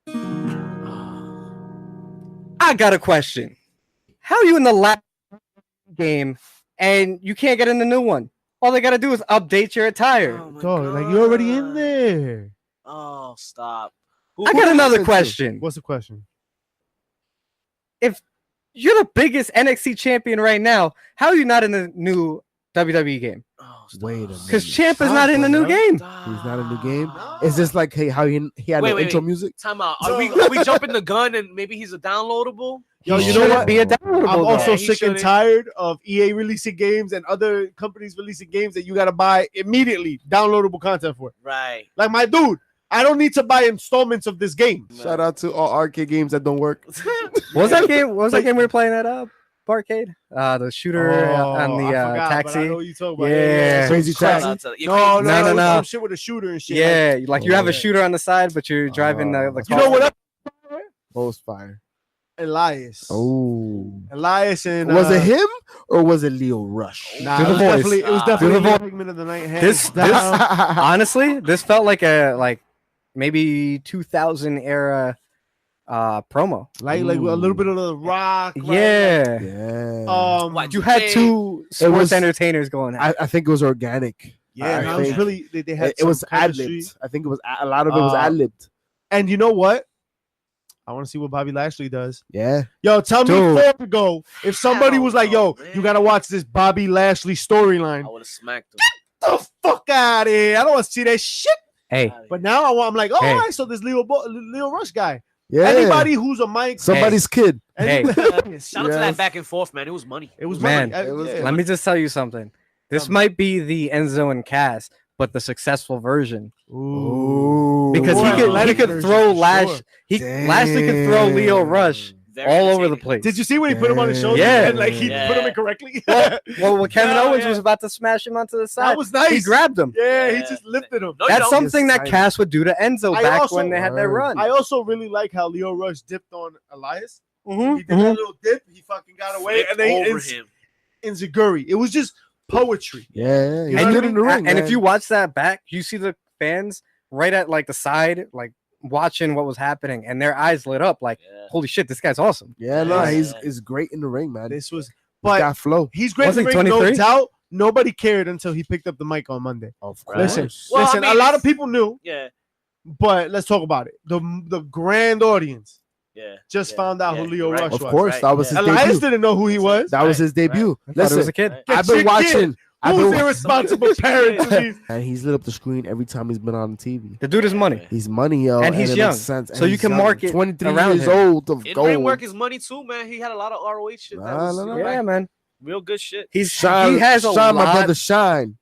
I got a question. How are you in the last game and you can't get in the new one? All they gotta do is update your attire. Oh my dog, like you're already in God. there. Oh, stop. I got another happened to- question. What's the question? if you're the biggest NXT champion right now, how are you not in the new WWE game? Oh, Wait a minute. Because Champ is not in the new game. He's not in the game. Is this like how he had Wait, the wait, intro wait. music? Time out. Are we jumping the gun and maybe he's a downloadable? Yo, He you know shouldn't what? be a downloadable. I'm though. also he sick and shouldn't. tired of EA releasing games and other companies releasing games that you gotta buy immediately downloadable content for. Right. Like my dude, I don't need to buy installments of this game. Shout out to all arcade games that don't work. What was that game? What was that game we were playing at Barcade? The shooter on the I forgot, but I taxi. know what you talking about. Yeah. Crazy Shout Taxi. out to- No, No. some shit with a shooter and shit. Yeah, like you have a yeah. shooter on the side, but you're driving the You car. know what? Post fire. Elias. Oh. Elias and Was it him or was it Leo Rush? Nah, Do it the was voice. definitely it was Ah. definitely Do the the voice. segment of the night. hands This- down. Honestly, this felt like a maybe 2000 era promo. like a little bit of the rock. right? Yeah. Yeah. What, You had Hey. two It sports was- entertainers going at it. I think it was organic. Yeah, I no, it was think really they had it was some ad chemistry. libbed. I think it was a lot of it was Uh, ad libbed. And you know what? I want to see what Bobby Lashley does. Yeah. Yo, tell me Dude. 4 ago if somebody was like, "Yo, man. you gotta watch this Bobby Lashley storyline." I would have smacked him. The fuck out of here! I don't want to see that shit. Hey, But now I'm like, oh, Hey. all right, so this Leo Rush guy. Yeah. Anybody who's a mic, Somebody's kid. Hey. Shout out to Yes. that back and forth, man. It was money. it was Man, money. it was- Yeah. let me just tell you something. This might be the Enzo and Cass, but the successful version. Ooh. Because More he athletic could version, throw for Lash. sure. Lashley could throw Leo Rush Very all over the entertaining. place. Did you see when he put him on his shoulder? Yeah. And like he Yeah. put him incorrectly. Well, when Kevin Yeah, Owens yeah. was about to smash him onto the that side, was nice. he grabbed him. Yeah, he Yeah. just lifted him. No, you That's don't. something that Yes, Cass would do to Enzo I back also- when they had their run. I also really like how Leo Rush dipped on Elias. Mhm, He did mhm. that little dip. He fucking got away, Flipped and then over him. in Zaguri. It was just poetry. Yeah. You know He what I did it in mean? the ring. And if man. you watch that back, you see the fans right at like the side, like watching what was happening, and their eyes lit up like, Yeah. holy shit, this guy's awesome. Yeah, no, Yeah. he's great in the ring, man. This was, He's but got flow. he's great. Wasn't in the ring, no 23? doubt. Nobody cared until he picked up the mic on Monday. Of Right. Listen, Well, I listen. mean, a lot of it's- people knew, Yeah. but let's talk about it. The grand audience Yeah. just Yeah. found out Yeah, who Leo you're right. Rush Of was. course, Right, that was yeah. his Elias debut. didn't know who he was. That was Right, his debut. I thought it was Listen, a kid. Right. I've been Shit, watching. I've Who's been, irresponsible parent to these? and he's lit up the screen every time he's been on TV. The dude is money. He's money, yo, And he's it young, makes sense. And so you he's can young. market 23 around years him. old of In gold. ring work is money too, man. He had a lot of ROH shit. That was No, no, you know, no. Yeah, man. real good shit. He Shine, has a shine, my lot. brother, shine.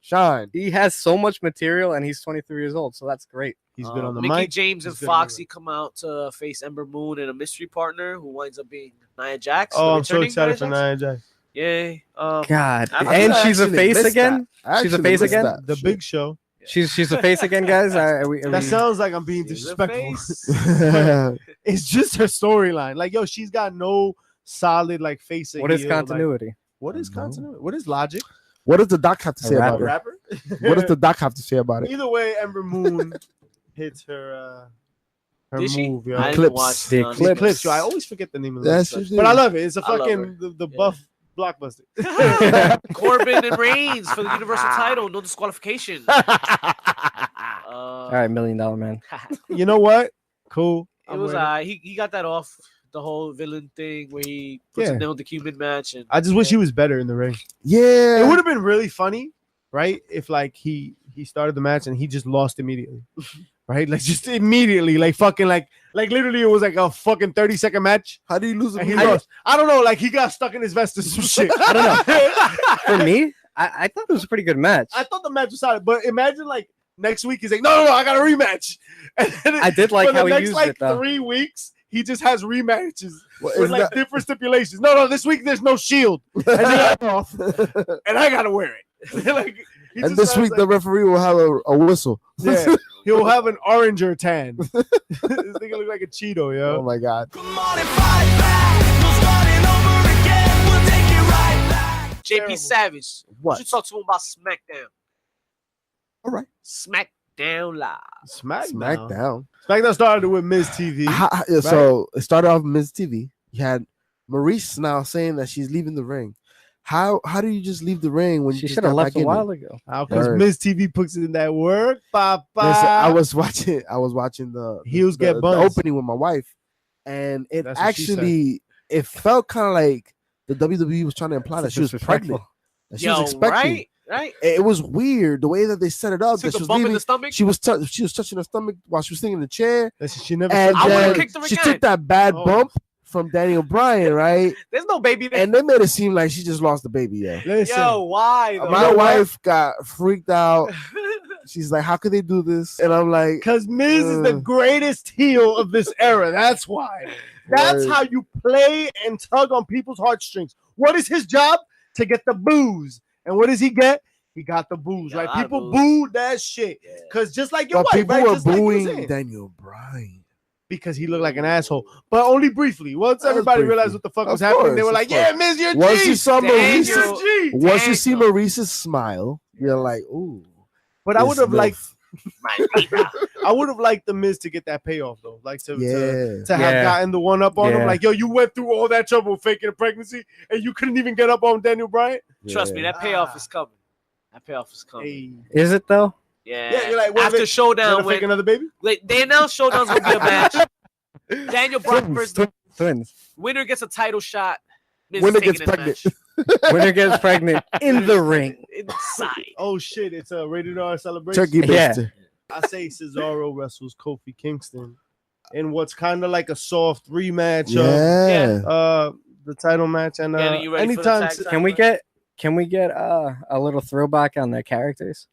He has so much material, and he's 23 years old, so that's great. He's good on the Mickey mic. James and He's good on the Foxy come out to face Ember Moon and a mystery partner who winds up being Nia Jax. Oh, the I'm so returning excited for Nia Jax. Nia Jax. Yeah. God, I and I she's a actually face missed again. that. I She's a actually face missed again? that The shit. big show. She's a face again, guys. That sounds like I'm being She's a disrespectful. face. It's just her storyline. Like, yo, she's got no solid like face. What is heel, like- continuity? what is I know. continuity? What is logic? What does the doc have to say about rapper. it? Rapper. What does the doc have to say about it? Either way, Ember Moon hits her Did she? move. Yo. I didn't Eclipse. watch The none. The Eclipse. Eclipse. Yo, I always forget the name of That's that. just But I it. love it. It's a I love fucking her. the Yeah. buff blockbuster. Corbin and Reigns for the Universal title, no disqualification. All right, $1 Million Man. You know what? Cool. It I'm was with it. he got that off the whole villain thing where he puts Yeah. a nail in the Cuban match and I just wish he was better in the ring. Yeah. It would have been really funny, right? If like he started the match and he just lost immediately. Right? Like just immediately, like fucking like literally it was like a fucking 30-second match. How do you lose a And he match? lost. I don't know, like he got stuck in his vest or some shit. I don't know. For me, I thought it was a pretty good match. I thought the match was solid, but imagine like next week he's like, no, I got a rematch. And then I did like for how the he next used like it though. 3 weeks, he just has rematches What with is like that? different stipulations. No, this week there's no shield, and, then and I gotta wear it. Like, he And just this has, week like, the referee will have a whistle. yeah, he'll have an orange or tan. This nigga look like a Cheeto, yo. Oh my god. JP Terrible. Savage. What? You should talk to him about SmackDown. All right. SmackDown Live. SmackDown. SmackDown started with Miz TV. So it started off with Ms. TV. You had Maurice now saying that she's leaving the ring. How do you just leave the ring when She you just should have got left back a in while it? ago. How because Word. Miz TV puts in that work, papa. Listen, I was watching the Heels get the buzzed. opening with my wife, and it That's what she actually it felt kind of like the WWE was trying to imply that she was pregnant. That she was expecting. Right. It was weird the way that they set it up. Took That a she was bump in leaving, the stomach. she was touching her stomach while she was sitting in the chair. She never. And I would've then kicked her she again. took that bad bump from Daniel Bryan, right? There's no baby there. And they made it seem like she just lost the baby. Yeah. Listen, Yo, why? Though? My wife got freaked out. She's like, "How could they do this?" And I'm like, because Miz is the greatest heel of this era. That's why. That's how you play and tug on people's heartstrings. What is his job? To get the booze. And what does he get? He got the booze, right? People booed that shit. Because just like your wife, people right? were Just like you booing saying. Daniel Bryan Because he looked like an asshole. But only briefly. Once everybody realized what the fuck was Of happening, course, they were of like, course. yeah, Miz, you're Once G. you saw Daniel. Maurice's, G. once you see Maurice's smile, you're like, "Ooh." But I would have liked My I would have liked the Miz to get that payoff though. Like to have Yeah. gotten the one up on him. Yeah. Like, yo, you went through all that trouble faking a pregnancy and you couldn't even get up on Daniel Bryan. Trust me, that payoff is coming. That payoff is coming. Hey. Is it though? Yeah. You're like, what, after they Showdown, fake another baby? they announced Showdown's gonna be a match. Daniel Bryan versus Twins. winner gets a title shot. Miz Winner is taking gets his pregnant. match. Winner gets pregnant in the ring. Inside. Oh shit, it's a rated R celebration. Turkey Yeah. baster. I say Cesaro wrestles Kofi Kingston in what's kind of like a soft rematch Yeah. of the title match. And Danny, you ready for the anytime tag Can we get a little throwback on their characters?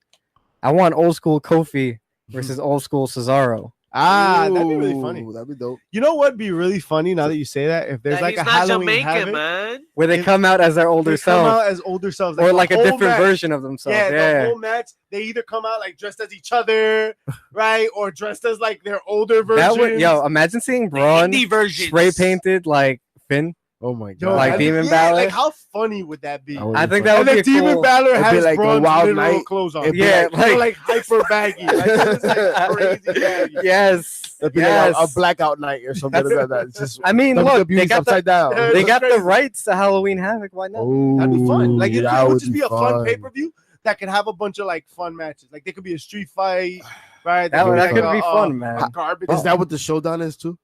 I want old school Kofi versus old school Cesaro. that'd be really funny. Ooh, that'd be dope. You know what'd be really funny now that you say that? If there's That like he's a not Halloween Jamaican, Havoc, man. Where they If- come out as their older they come self. out as older selves, Or like the a whole different match. version of themselves. Yeah, Yeah. the whole match, they either come out like dressed as each other, right, or dressed as like their older version. That would, imagine seeing Braun Indie versions. spray painted like Finn. Oh my Yo, god. Like that'd be- Demon Balor? Like how funny would that be? That would I be think fun. that And would then be Demon cool. Balor It'd be has like a Braun's Wild literal Night. clothes on. It'd be Yeah, Like hyper baggy. Like, it's like crazy baggy. Yes. It'd be yes. like a blackout night or something like that. It's just I mean, look, WWE's upside down. Yeah, they it's got the crazy. rights to Halloween Havoc. Why not? That'd be fun. Like Ooh, it that would would just be a fun fun. pay-per-view that could have a bunch of like fun matches. Like there could be a street fight, right? That, There that be, could be fun, man. Garbage. Is that what the showdown is too?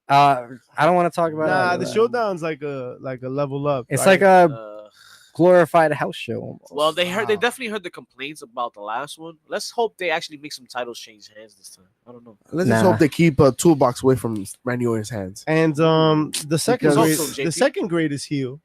I don't want to talk about Nah, it. the showdown's like a level up. It's right? like a Uh, glorified house show. Almost. well, they definitely heard the complaints about the last one. Let's hope they actually make some titles change hands this time. I don't know. Let's just Nah. hope they keep a toolbox away from Randy Orton's hands. And the second Because- Also, greatest, JP. the second greatest heel,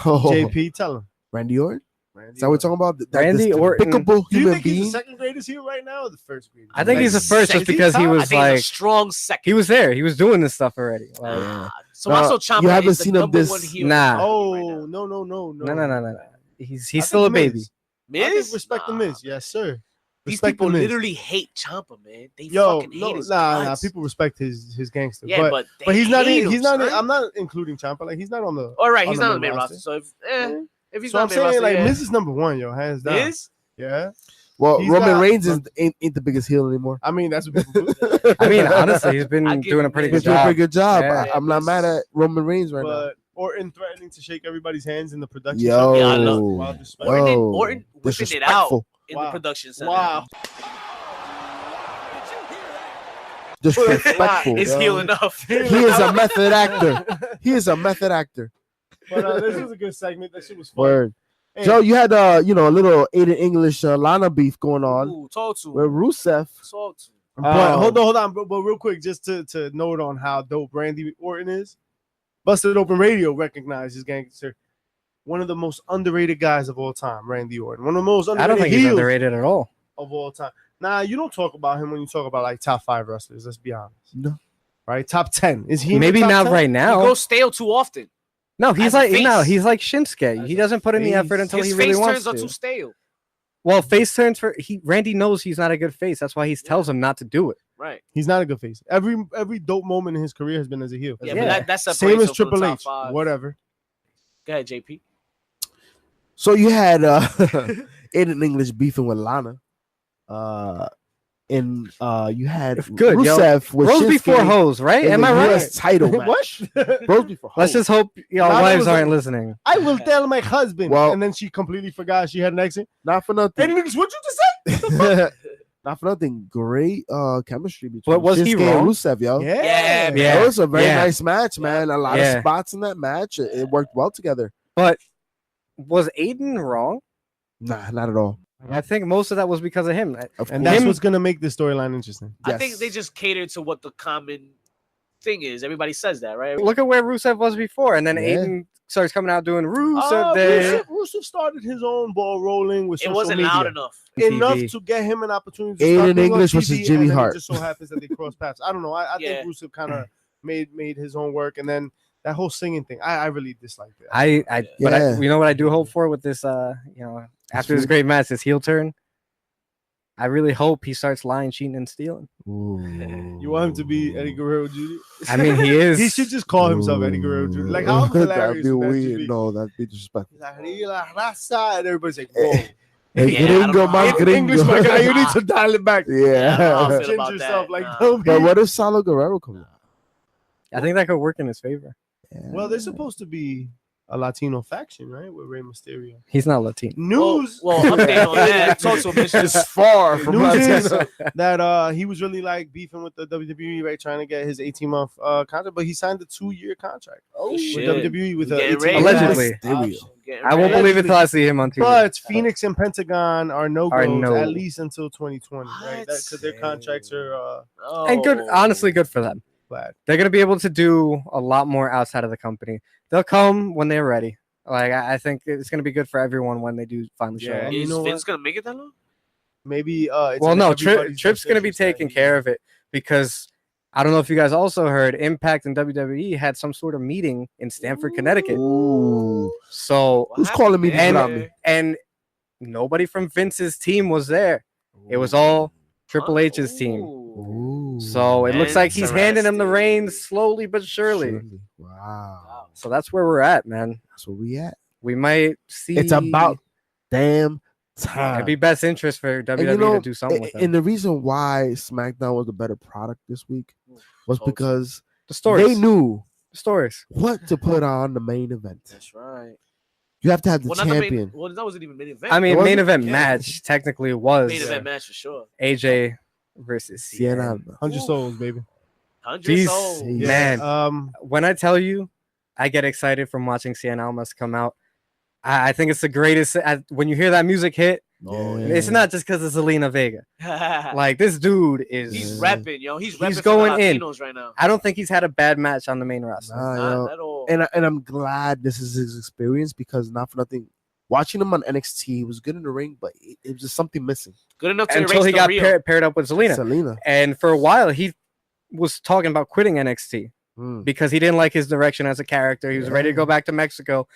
Oh, JP, tell him. Randy Orton? Randy Is that what we're talking about? Randy this Orton. despicable Do you human think he's being? the second greatest heel right now, or the first greatest? I think he's the Like, first just is he because he top? I was think he's a like strong second. he was there. He was doing this stuff already. Like, Tommaso Ciampa you haven't is the seen him number this- one heel. Nah. Oh right now. no. no. He's I still a think baby. Miz. Miz? I think respect the Nah. Miz, yes sir. These Respect people the Miz. literally hate Ciampa, man. They Yo, fucking no, hate his nah. guts. People respect his gangster, Yeah, but they he's not. hate He's him, not. son. I'm not including Ciampa. Like he's not on the. All right, he's on the not on the main main roster. roster. So if he's So not I'm on the main saying roster, like yeah. Miz is number one, yo, hands down. Miz? Yeah, Well, He's Roman got- Reigns ain't the biggest heel anymore. I mean that's what people do. I mean, honestly, he's been I give doing a him pretty He's good doing a job. pretty good job. Yeah. I'm not mad at Roman Reigns right now. But Orton threatening to shake everybody's hands in the production. Yo, Yeah, I love- Wild disrespect. Orton whipping it out disrespectful. in Wow. the production center. Wow. Disrespectful. Is yo. heel enough. He is a method actor. He is a method actor. But this was a good segment. That shit was fun. Word. Hey, Joe, you had a little Aiden English Lana beef going on Ooh, talk to with him. Rusev. Talk to him. but hold on. But real quick, just to note on how dope Randy Orton is. Busted Open Radio recognized his gangster. One of the most underrated guys of all time, Randy Orton. One of the most I underrated don't think he's heels underrated at all. of all time. Nah, you don't talk about him when you talk about like top 5 wrestlers. Let's be honest. No. Right? Top 10. Is he in Maybe the top not 10? right He now. goes stale too often. No, he's as a like face. he's like Shinsuke. He doesn't put in the face. effort until His he really face wants turns are to. too stale. Well, face turns for Randy knows he's not a good face. That's why he tells him not to do it. Right. He's not a good face. Every dope moment in his career has been as a heel. Yeah, Yeah. but that's Same as Triple H. Whatever. Go ahead, JP. So you had Aiden English beefing with Lana. And you had Good, yo. Rusev with Rose Shinsuke before hoes, right? in Am the I right? US title match. Rose before hoes. Let's just hope y'all Lana wives was aren't like- listening. I will tell my husband. Well- and then she completely forgot she had an accent. Not for Hey, nothing. niggas, what you just say? Not for nothing, great chemistry between But was he Shinsuke and wrong? Rusev, yo. Yeah, man. Yeah. It was a very Yeah. nice match, man. A lot Yeah. of spots in that match. It worked well together. But was Aiden wrong? Nah, not at all. I think most of that was because of him. Of And course. that's Him- what's gonna make the storyline interesting. I think Yes. they just catered to what the common thing is. Everybody says that, right? Look at where Rusev was before, and then Yeah. Aiden starts coming out doing Rusev Day. Rusev started his own ball rolling with It social wasn't media. loud enough. Enough TV. to get him an opportunity to Aiden start being on English TV, versus Jimmy and then Hart. It just so happens that they cross paths. I don't know. I Yeah. think Rusev kind of made his own work, and then that whole singing thing, I really disliked it. But Yeah. you know what I do hope for with this, after this great match, this heel turn. I really hope he starts lying, cheating, and stealing. You want him to be Eddie Guerrero Jr.? I mean, he is. He should just call himself Eddie Guerrero Jr. Like, how hilarious That'd be would that weird. be? No, that'd be disrespectful. La raza, and everybody's like, whoa. Hey, Yeah, I don't gringo, know. my In gringo. English, my guy, you need to dial it back. I don't know how I Yeah. feel Change about yourself that. like Nah. don't But be. what if Salo Guerrero comes out? I think that could work in his favor. Well, there's supposed to be a Latino faction, right? With Rey Mysterio. He's not Latino. News. Well, update on that. Talk to him, Mitch. It's far from News is Latino. that he was really like beefing with the WWE, right? Trying to get his 18-month contract, but he signed a 2-year contract Oh, with shit. WWE with a Getting 18 ready. Allegedly. Getting I won't ready. believe it till I see him on TV. But Phoenix and Pentagon are no Are goes no. at least until 2020, right? What? Because their contracts are Oh. And good, honestly, good for them. flat. They're gonna be able to do a lot more outside of the company. They'll come when they're ready. Like I think it's gonna be good for everyone when they do finally show Yeah. up. You Is know Vince what? gonna make it that long? Maybe. Well, no, Tripp's gonna be taking care of it because I don't know if you guys also heard Impact and WWE had some sort of meeting in Stamford, Connecticut. Ooh. So Who's calling me And- without me? and nobody from Vince's team was there. It was all Triple H's team. Ooh. So it looks like he's handing him the reins slowly but surely. Wow. So that's where we're at, man. That's where we at. We might see. It's about damn time. It'd be best interest for And WWE to do something with them. and the reason why SmackDown was a better product this week was Folks. because The stories. they knew The stories. what to put on the main event. That's right. You have to have the Well, not the champion. main. Well, that wasn't even main event. I mean, was main it? event Yeah. match technically was main event match for sure. AJ versus Sienna. Cena. 100 souls, baby. 100 Jeez. souls. Yeah. Man, when I tell you, I get excited from watching Sienna Almas come out. I think it's the greatest. When you hear that music hit, Oh, yeah. it's not just because it's Zelina Vega. Like this dude is. He's repping, yo. He's repping He's for going the in. Latinos right now. I don't think he's had a bad match on the main roster. Nah, Not yo. at all. And I'm glad this is his experience because not for nothing. Watching him on NXT, he was good in the ring, but it was just something missing. Good enough to Until erase he the got real. paired up with Zelina. Selena. And for a while, he was talking about quitting NXT Mm. because he didn't like his direction as a character. He was ready to go back to Mexico.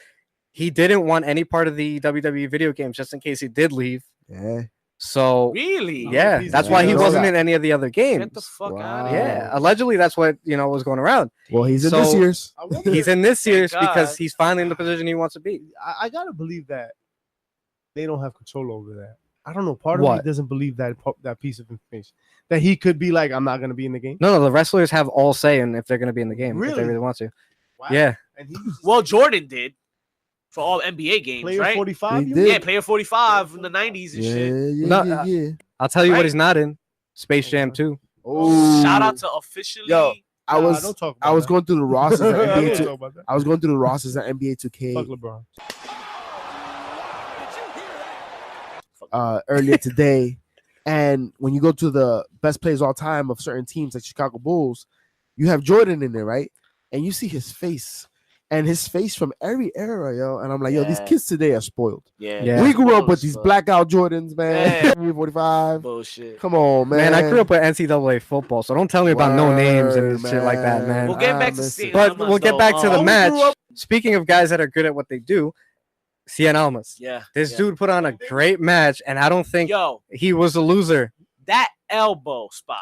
He didn't want any part of the WWE video games just in case he did leave. Yeah. So, Really? yeah, He's that's a why he hero. wasn't in any of the other Get the games. fuck Wow. out of here. Yeah, allegedly that's what was going around. Well, he's in this So- year's. I wonder, He's in this year's God. because he's finally in the position he wants to be. I gotta believe that they don't have control over that. I don't know. Part of What? me doesn't believe that piece of information that he could be like, I'm not gonna be in the game. No, the wrestlers have all say in if they're going to be in the game if Really? they really want to. Wow. Yeah, And he was just Well, Jordan did for all NBA games, player right? 45. He you did. mean? Yeah, player 45 in the 90s and Yeah, shit. yeah, No, yeah, yeah. I'll tell you Right? what he's not in. Space Jam 2. Oh, Shout out to officially. Yo, I Nah, was don't talk about I was that. going through the rosters at Don't NBA talk 2. about that. I was going through the rosters at NBA 2K Fuck LeBron. earlier today, and when you go to the best players all time of certain teams like Chicago Bulls, you have Jordan in there, right? And you see his face. And his face from every era, yo. And I'm like, yo, these Yeah. kids today are spoiled. Yeah. Yeah. We grew up with Spoiled these as fuck. blackout Jordans, man. Yeah. 45. Bullshit. Come on, man. Man, I grew up with NCAA football, so don't tell me about no names and Word, shit like that, man. man. We'll get back to miss Sienna it. But Almas, we'll get though. back to the We match. grew up- Speaking of guys that are good at what they do, Sienna Almas. Yeah. This yeah. dude put on a great match, and I don't think Yo, he was a loser. that elbow spot.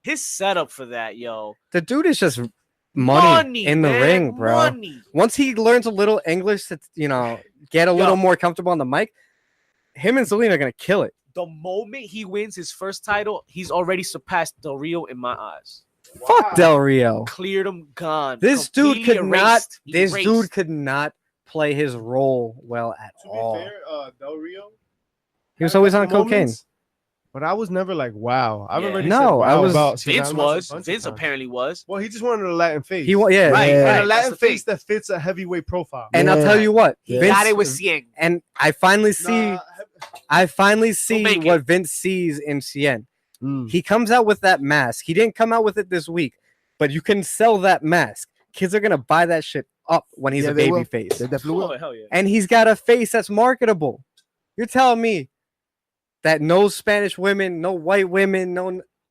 His setup for that, yo. The dude is just money in the man, ring, bro. Money. Once he learns a little English to, get a little Yo. more comfortable on the mic, him and Zelina are gonna kill it. The moment he wins his first title, he's already surpassed Del Rio in my eyes. Fuck Del Rio. Cleared him, gone. This dude Completely could not. erased. This Erased. dude could not play his role well at To be all. fair, Del Rio. He was had a always on couple cocaine. moments, But I was never like, wow. I've Yeah. already No, said wow I was- about Vince Cesaro was. a bunch of Vince times. apparently was. Well, he just wanted a Latin face. Yeah, Right, Yeah. And right. a That's Latin the thing. face that fits a heavyweight profile. And I'll Yeah. tell you what, Yeah. Vince, Got it with Cien. and I finally see Nah, make what it. Vince sees in Cien. Mm. He comes out with that mask. He didn't come out with it this week, but you can sell that mask. Kids are gonna buy that shit up when he's Yeah, a they baby will. face. They definitely will. Oh, hell yeah. And he's got a face that's marketable. You're telling me that no Spanish women, no white women,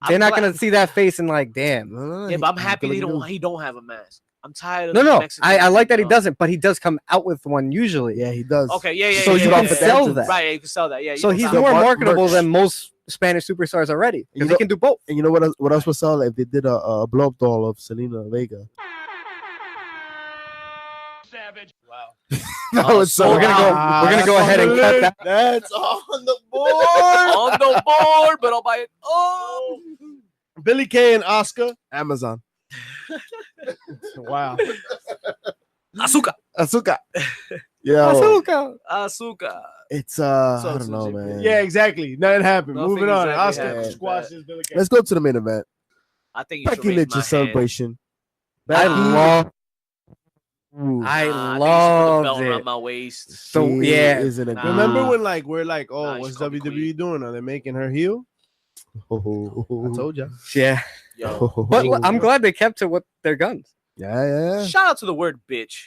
they're not gonna see that face and like, damn. No, Yeah, but I'm he's happy gonna he don't have a mask. I'm tired of No, the no, Mexican I like that he thing, doesn't, but he does come out with one usually. Yeah, he does. Okay, yeah. So you can sell that. Right, yeah, you can sell that. Yeah. So he's sell more merch. marketable than most Spanish superstars already You because know- he can do both. And you know what else would sell if they did a blow up doll of Selena Vega? wow. That Oh, would so sell. we're gonna go. Ah, We're gonna that's go on ahead the and cut list. that. That's on the board. on the board, but I'll buy it. Oh, Billy Kay and Oscar. Amazon. Wow. Azúcar. Azúcar. Yeah. Azúcar. It's So I it's don't know, legit. man. Yeah, exactly. Nothing happened. Nothing Moving on. exactly Oscar happened. squashes Billy Kay. Let's go to the main event. I think you should Becky raise Lynch's my hand. celebration. I love. Ooh, I Nah, think you should put the loved belt around it. my waist. So she yeah, is in a Nah. good Remember mood. when like we're like, oh, Nah, what's she's called me WWE queen. doing? Are they making her heel? I told you. yeah. Yo, But I'm glad they kept to what their guns. Yeah. shout out to the word bitch.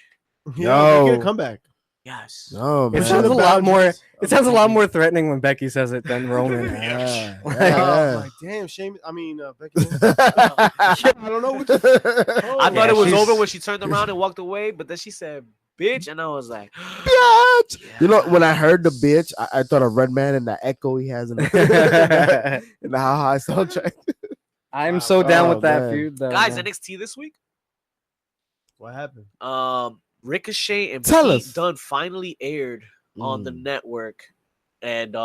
Yeah, they Yo. get a comeback. Yes. No, It man. sounds a the lot more. boundaries It sounds a lot more threatening when Becky says it than Roman. Yeah, Oh, yeah. like, damn, shame. I mean, Becky. I don't know what you. I thought it was she's- over when she turned around and walked away, but then she said bitch, and I was like, Bitch. You know, when I heard the yes. bitch, I thought of Redman and the echo he has in the, in the How High soundtrack. I'm so down Oh, with that man. feud, though. Guys, man. NXT this week. What happened? Ricochet and Tell Pete us. Dunne finally aired on the network, and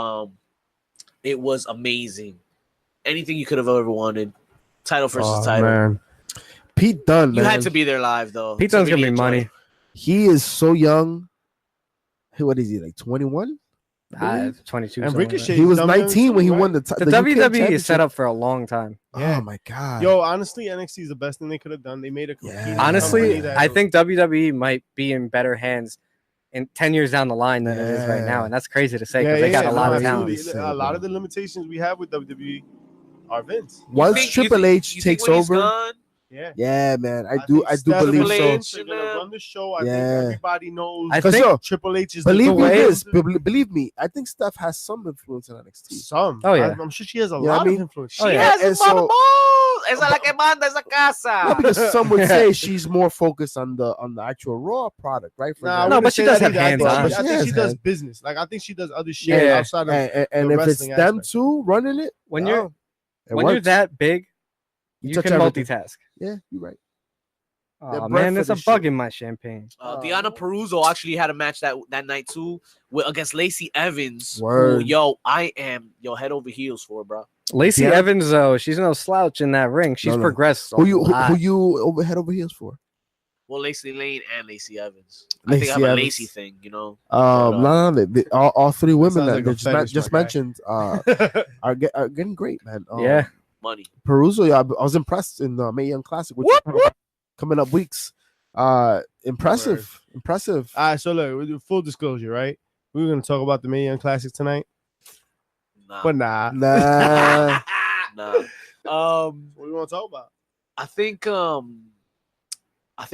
it was amazing. Anything you could have ever wanted. Title versus title. Man. Pete Dunne, You man. had to be there live though. Pete to Dunne's really gonna be enjoy money. it. He is so young. What is he, like 21? 22. And something like Ricochet- that. He was Dumb 19 when he young, won right? the The UK WWE is championship. set up for a long time. Yeah. Oh my god. Yo, honestly, NXT is the best thing they could have done. They made a Yeah. cohesive Honestly, company that- I think WWE might be in better hands in 10 years down the line than it is right now, Yeah. and that's crazy to say because they got a lot of talent. absolutely. A lot of the limitations we have with WWE are Vince. Once You think- Triple you think- H you think takes when he's over, gone, Yeah. yeah, man, I think do Steph believe Triple so. H- They're gonna run the show. I Yeah. think everybody knows. I For think sure. Triple H is Believe the me, way- this. Believe me, I think Steph has some influence in NXT. Some. Oh, yeah. I'm sure she has a You know what lot I mean? of influence. Oh, she yeah. has And a lot of so- balls. Esa es la que manda esa Yeah, casa. because some would say she's more focused on the actual Raw product, right? For Nah, I them. No, wouldn't but she say does that have either. I think- hands-on. I think She she has does hands. business. Like I think she does other shit Yeah, outside of. and the if it's wrestling them aspect. two running it, when you're it when you're works. that big, You you touch can everything. multitask. Yeah, you're right. Oh bred man, for there's a this bug shit. in my champagne. Diana Peruzzo actually had a match that night too against Lacey Evans. who, Word. yo, I am head over heels for, bro. Lacey Yeah. Evans, though, she's no slouch in that ring. She's No, no. progressed. Who you lot. who you head over heels for? Well, Lacey Lane and Lacey Evans. I think I have Lacey a Evans. Lacey thing, you know. No, all three women Sounds that like they a fetish, just my guy. mentioned are getting great, man. Yeah. Money. Peruzzo, yeah, I was impressed in the Mae Young Classic, which is coming up weeks. Impressive. All right, so look, we do full disclosure, right? We were gonna talk about the Mae Young Classic tonight, Nah. but nah. Nah, Nah. What do you want to talk about? I think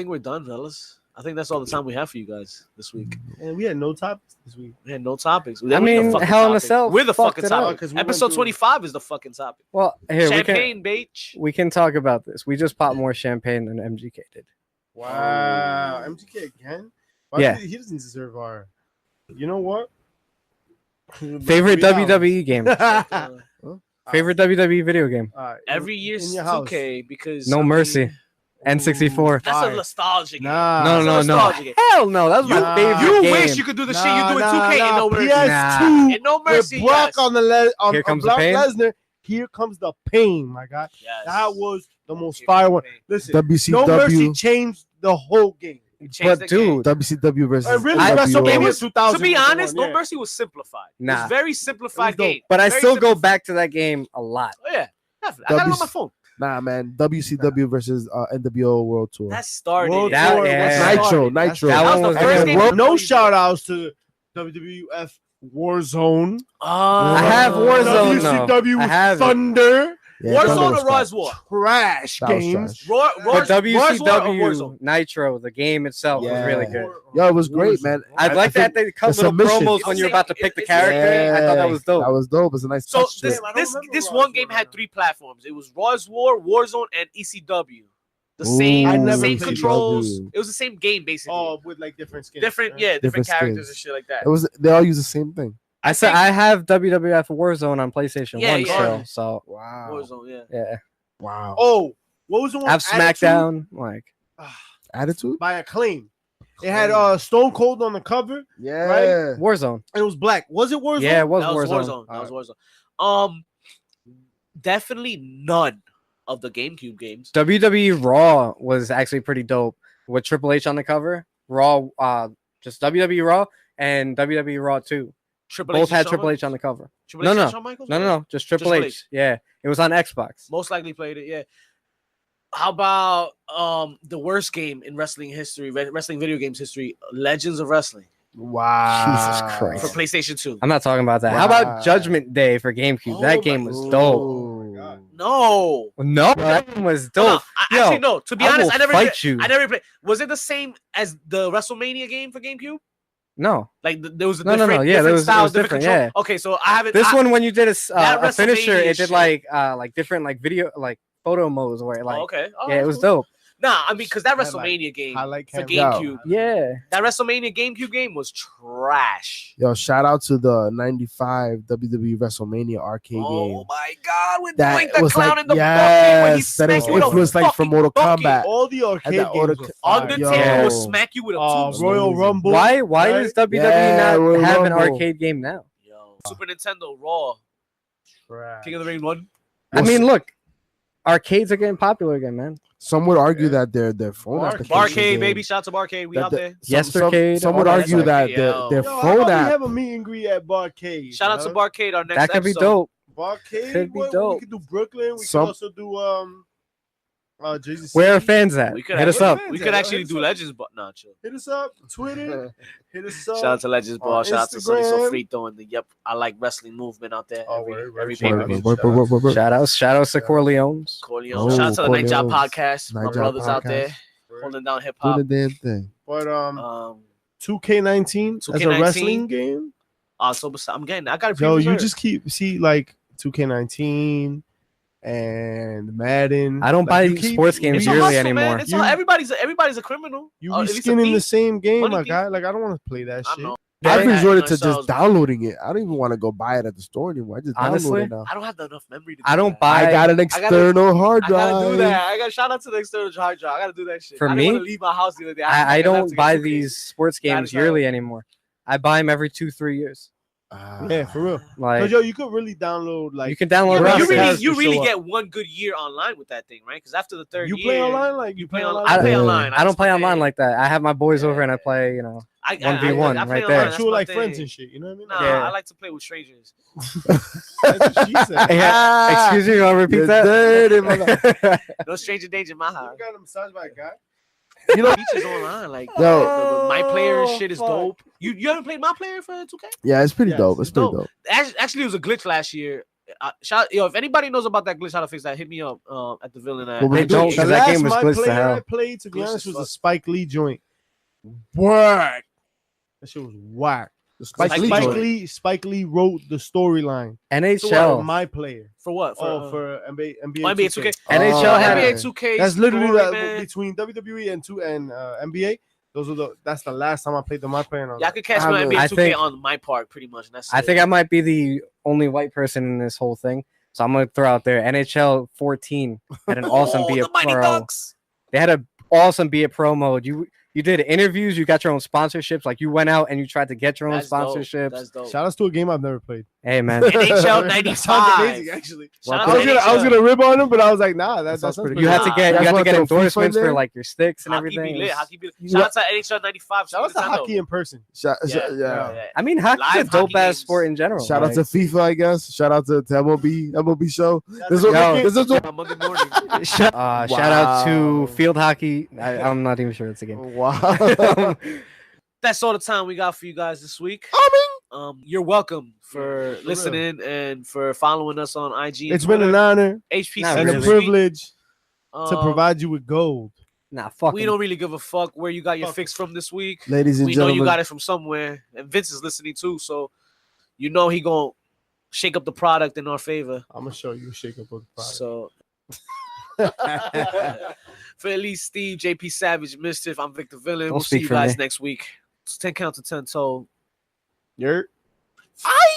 we're done, fellas. I think that's all the time we have for you guys this week. And we had no topics this week. We had no topics. I mean, Hell in a Cell We're the fucked fucking it up. topic. 'Cause we went Episode through- 25 is the fucking topic. Well, here Champagne, bitch. we can talk about this. We just popped more champagne than MGK did. Wow, MGK again? Why Yeah. he doesn't deserve our. You know what? Favorite WWE game. Uh, Favorite WWE video game. every year in your house. 2K because No I mean, Mercy. N64. That's Fire. a nostalgia game. Nah, No, That's a no, no. nostalgia game. Hell no. That was my Nah. favorite You game. wish you could do the shit you do in 2K and no mercy. PS2 And no with mercy. Brock Yes. on the on Here comes the Brock pain. Lesnar. Here comes the pain, my God. Yes. That was the most Here fire comes one. the pain. Listen, WCW. No Mercy changed the whole game. It changed But the game. dude, WCW versus Really, I- WrestleMania It was was, 2000. to be honest, No Mercy was simplified. It Nah. was very simplified dope. game. but I Very still go simplified. back to that game a lot. Oh, yeah, definitely. I got it on my phone. Nah, man. WCW versus NWO World Tour. That started. World That- Tour was yeah. started. Nitro. That's- That That one was the was first good. game. World- No shout outs to WWF Warzone. I have Warzone, though. WCW I have it. Thunder. Yeah, Warzone Thunder or was Raw's War? Trash That was games. trash. But Raw's War or WCW Warzone? Nitro, the game itself was really Yeah. good. Yo, it was great, man. I like that they cut the little submission. promos when you're about to pick the character. I thought that was dope. That was dope. It was a nice So touch to this it. I don't this remember this Raw's one War game right had now. 3 platforms. It was Raw's War, Warzone, and ECW. The Ooh, same I never same played controls. ECW. It was the same game basically. Oh, with like different skins. different right? different Different characters skins. and shit like that. It was. They all use the same thing. I said I have WWF Warzone on PlayStation Yeah, 1 yeah. still, so Wow. Warzone, yeah. yeah. Wow. Oh, what was the one? I have Attitude? SmackDown. Like Attitude. By Acclaim. It had Stone Cold on the cover. Yeah. Warzone. And it was black. Was it Warzone? Yeah, it was That was Warzone. Warzone. That was Warzone. Definitely none of the GameCube games. WWE Raw was actually pretty dope with Triple H on the cover. Raw, just WWE Raw and WWE Raw 2. Triple Both H and had Shawn Triple Michaels? H on the cover. Triple No, H and no. Shawn Michaels? No, just Triple Triple H. Yeah, it was on Xbox. Most likely played it, yeah. How about the worst game in wrestling history, wrestling video games history, Legends of Wrestling Wow. Jesus Christ. for PlayStation 2? I'm not talking about that. How Wow. about Judgment Day for GameCube? Oh That my game was dope. Oh my God. No. No, that game was No, dope. Yo, actually, no. To be I honest, will I never fight you. I never played. Was it the same as the WrestleMania game for GameCube? No, Like there was a No, no, different, no. Yeah, different there was- it styles, was different different, control. Okay, so I haven't. this one when you did that a finisher, WrestleMania it did shit. like different like video like photo modes where like okay. Oh, yeah, it that's was cool. dope. Nah, I mean, because that Highlight- WrestleMania game highlight for camera. GameCube, Yeah, that WrestleMania GameCube game was trash. Yo, shout out to the '95 WWE WrestleMania arcade Oh game. my god, with That Blake the was Clown like- in the bucket when he yes, that smacked is- you with it a was like from fucking Mortal bucket. Kombat. All the arcade that games. order- were fire. Undertaker Yo. will smack you with a tombstone. Royal Rumble. why right? does WWE Yeah, not Royal have an Rumble. arcade game now? Yo, Super Nintendo Raw, Trash. King of the Ring 1. I mean, look, arcades are getting popular again, man. Some would argue that their phone Barcade. application Barcade, game- baby. Shout out to Barcade. We that out the- there. Yestercade, Some all would that argue stuff. that Yo. their Yo, how phone about we app. have a meet and greet at Barcade? Shout out to Barcade. Our next That could be episode. dope. Barcade. Could be We dope. could do Brooklyn. We Some- could also do Jersey Where are City. fans at? We could Hit us actually- up. We could actually do Legends, but nah, chill. Hit us up. Twitter. Hit us up. Shout out to Legends Ball. on Shout out to Sonny Instagram. Sofrito and the Yep, I Like Wrestling movement out there. Oh, every word, every word, pay-per-view. word. Shout outs to Corleones. Corleone. Oh, Shout out to the Night Job Corleones. podcast. My Night Job brothers out podcast. there holding down hip Do hop. the damn thing. But 2K19. 2K19 as a wrestling game. So I'm getting. I got it. Yo, you pre-reserved. just keep like 2K19 and Madden. I don't Like, buy you keep- sports games It's a yearly hustle, anymore. man. It's all, everybody's a criminal. You At be least a skinning the thief. same game, Money my thief. guy. Like I don't want to play that I shit. know. I've Yeah, resorted to ourselves, just bro. downloading it. I don't even want to go buy it at the store anymore. I just Honestly, download it now. I don't have enough memory to do I don't that. buy. I got an external hard I drive. gotta do that. I got shout out to the external hard drive. I gotta do that shit. For I me, didn't want to leave my house the other day. I left to don't get buy 2K. these sports That games is yearly anymore. I buy them every 2-3 years. Yeah, for real. Like Cause yo, you could really download like you can download. But Right. you Wrestling. really, Characters you really show up. get one good year online with that thing, right? Because after the third you year, play online. Like you play online. I play Yeah. online. I don't That's play my online thing. like that. I have my boys over and I play. You know, I 1v1 I play right online, there. that's Actual my like thing. friends and shit. You know what I mean? Nah, Yeah. I like to play with strangers. That's what she said. Yeah. Excuse me, I'll repeat You're that. dirty, mother- No stranger danger in my house. You got a massage by a guy. You know, features online like Yo. my player Oh, shit is fuck. dope. You haven't played my player for 2K? Yeah, it's pretty Yes, dope. It's it's pretty dope. dope. Actually, it was a glitch last year. If anybody knows about that glitch, how to fix that, hit me up at the villain. Well, They we don't, The because that game was last glitched to player I hell. played, to be Glitched honest, as was a fuck. Spike Lee joint. Whack. That shit was whack. The Spike Spike Lee Lee joint. joint. Spike Lee wrote the storyline. So NHL. My player. For what? For NBA NBA 2K. NHL had NBA it. 2K. That's literally story, that man. between WWE and NBA. That's the last time I played the my player. And I was Y'all like, could catch I me on will- NBA I 2K think- on my part, pretty much. And that's I it. think I might be the only white person in this whole thing. So I'm gonna throw out there NHL 14 had an awesome be a the Mighty pro. Ducks. They had an awesome be a pro mode. You You did interviews. You got your own sponsorships. Like you went out and you tried to get your own That's dope. sponsorships. That's dope. Shout outs to a game I've never played. Hey man, NHL That 95. sounds amazing, actually. Shout out I to was NHL. gonna rib on him, but I was like, nah, that sounds pretty pretty you good. had to get Guys you had to wanna get throw FIFA in endorsements for there? like your sticks and Hockey everything. be lit. It was- Hockey be lit. Shout out to NHL 95. Shout out to hockey in person. Yeah. I mean, hockey's Live a dope hockey ass games. sport in general. Shout out like- to FIFA, I guess. Shout out to MLB show. This Yo. is what On Monday morning. Shout out to Wow. field hockey. I'm not even sure it's a game. wow. That's all the time we got for you guys this week. You're welcome for for listening and for following us on IG. and It's been an Twitter. honor HP Not and a really. privilege to Um, provide you with gold. Nah, fuck. We 'em. don't really give a fuck where you got your Fuck fix from this week. Ladies and We know gentlemen, you got it from somewhere, and Vince is listening too, so you know he gonna shake up the product in our favor. I'm gonna show you a shake up of the product. So for at least Steve, JP Savage, Mischief, I'm Victor Villain. Don't We'll see speak you for guys me. next week. It's 10 count to 10 toe. You're Aye.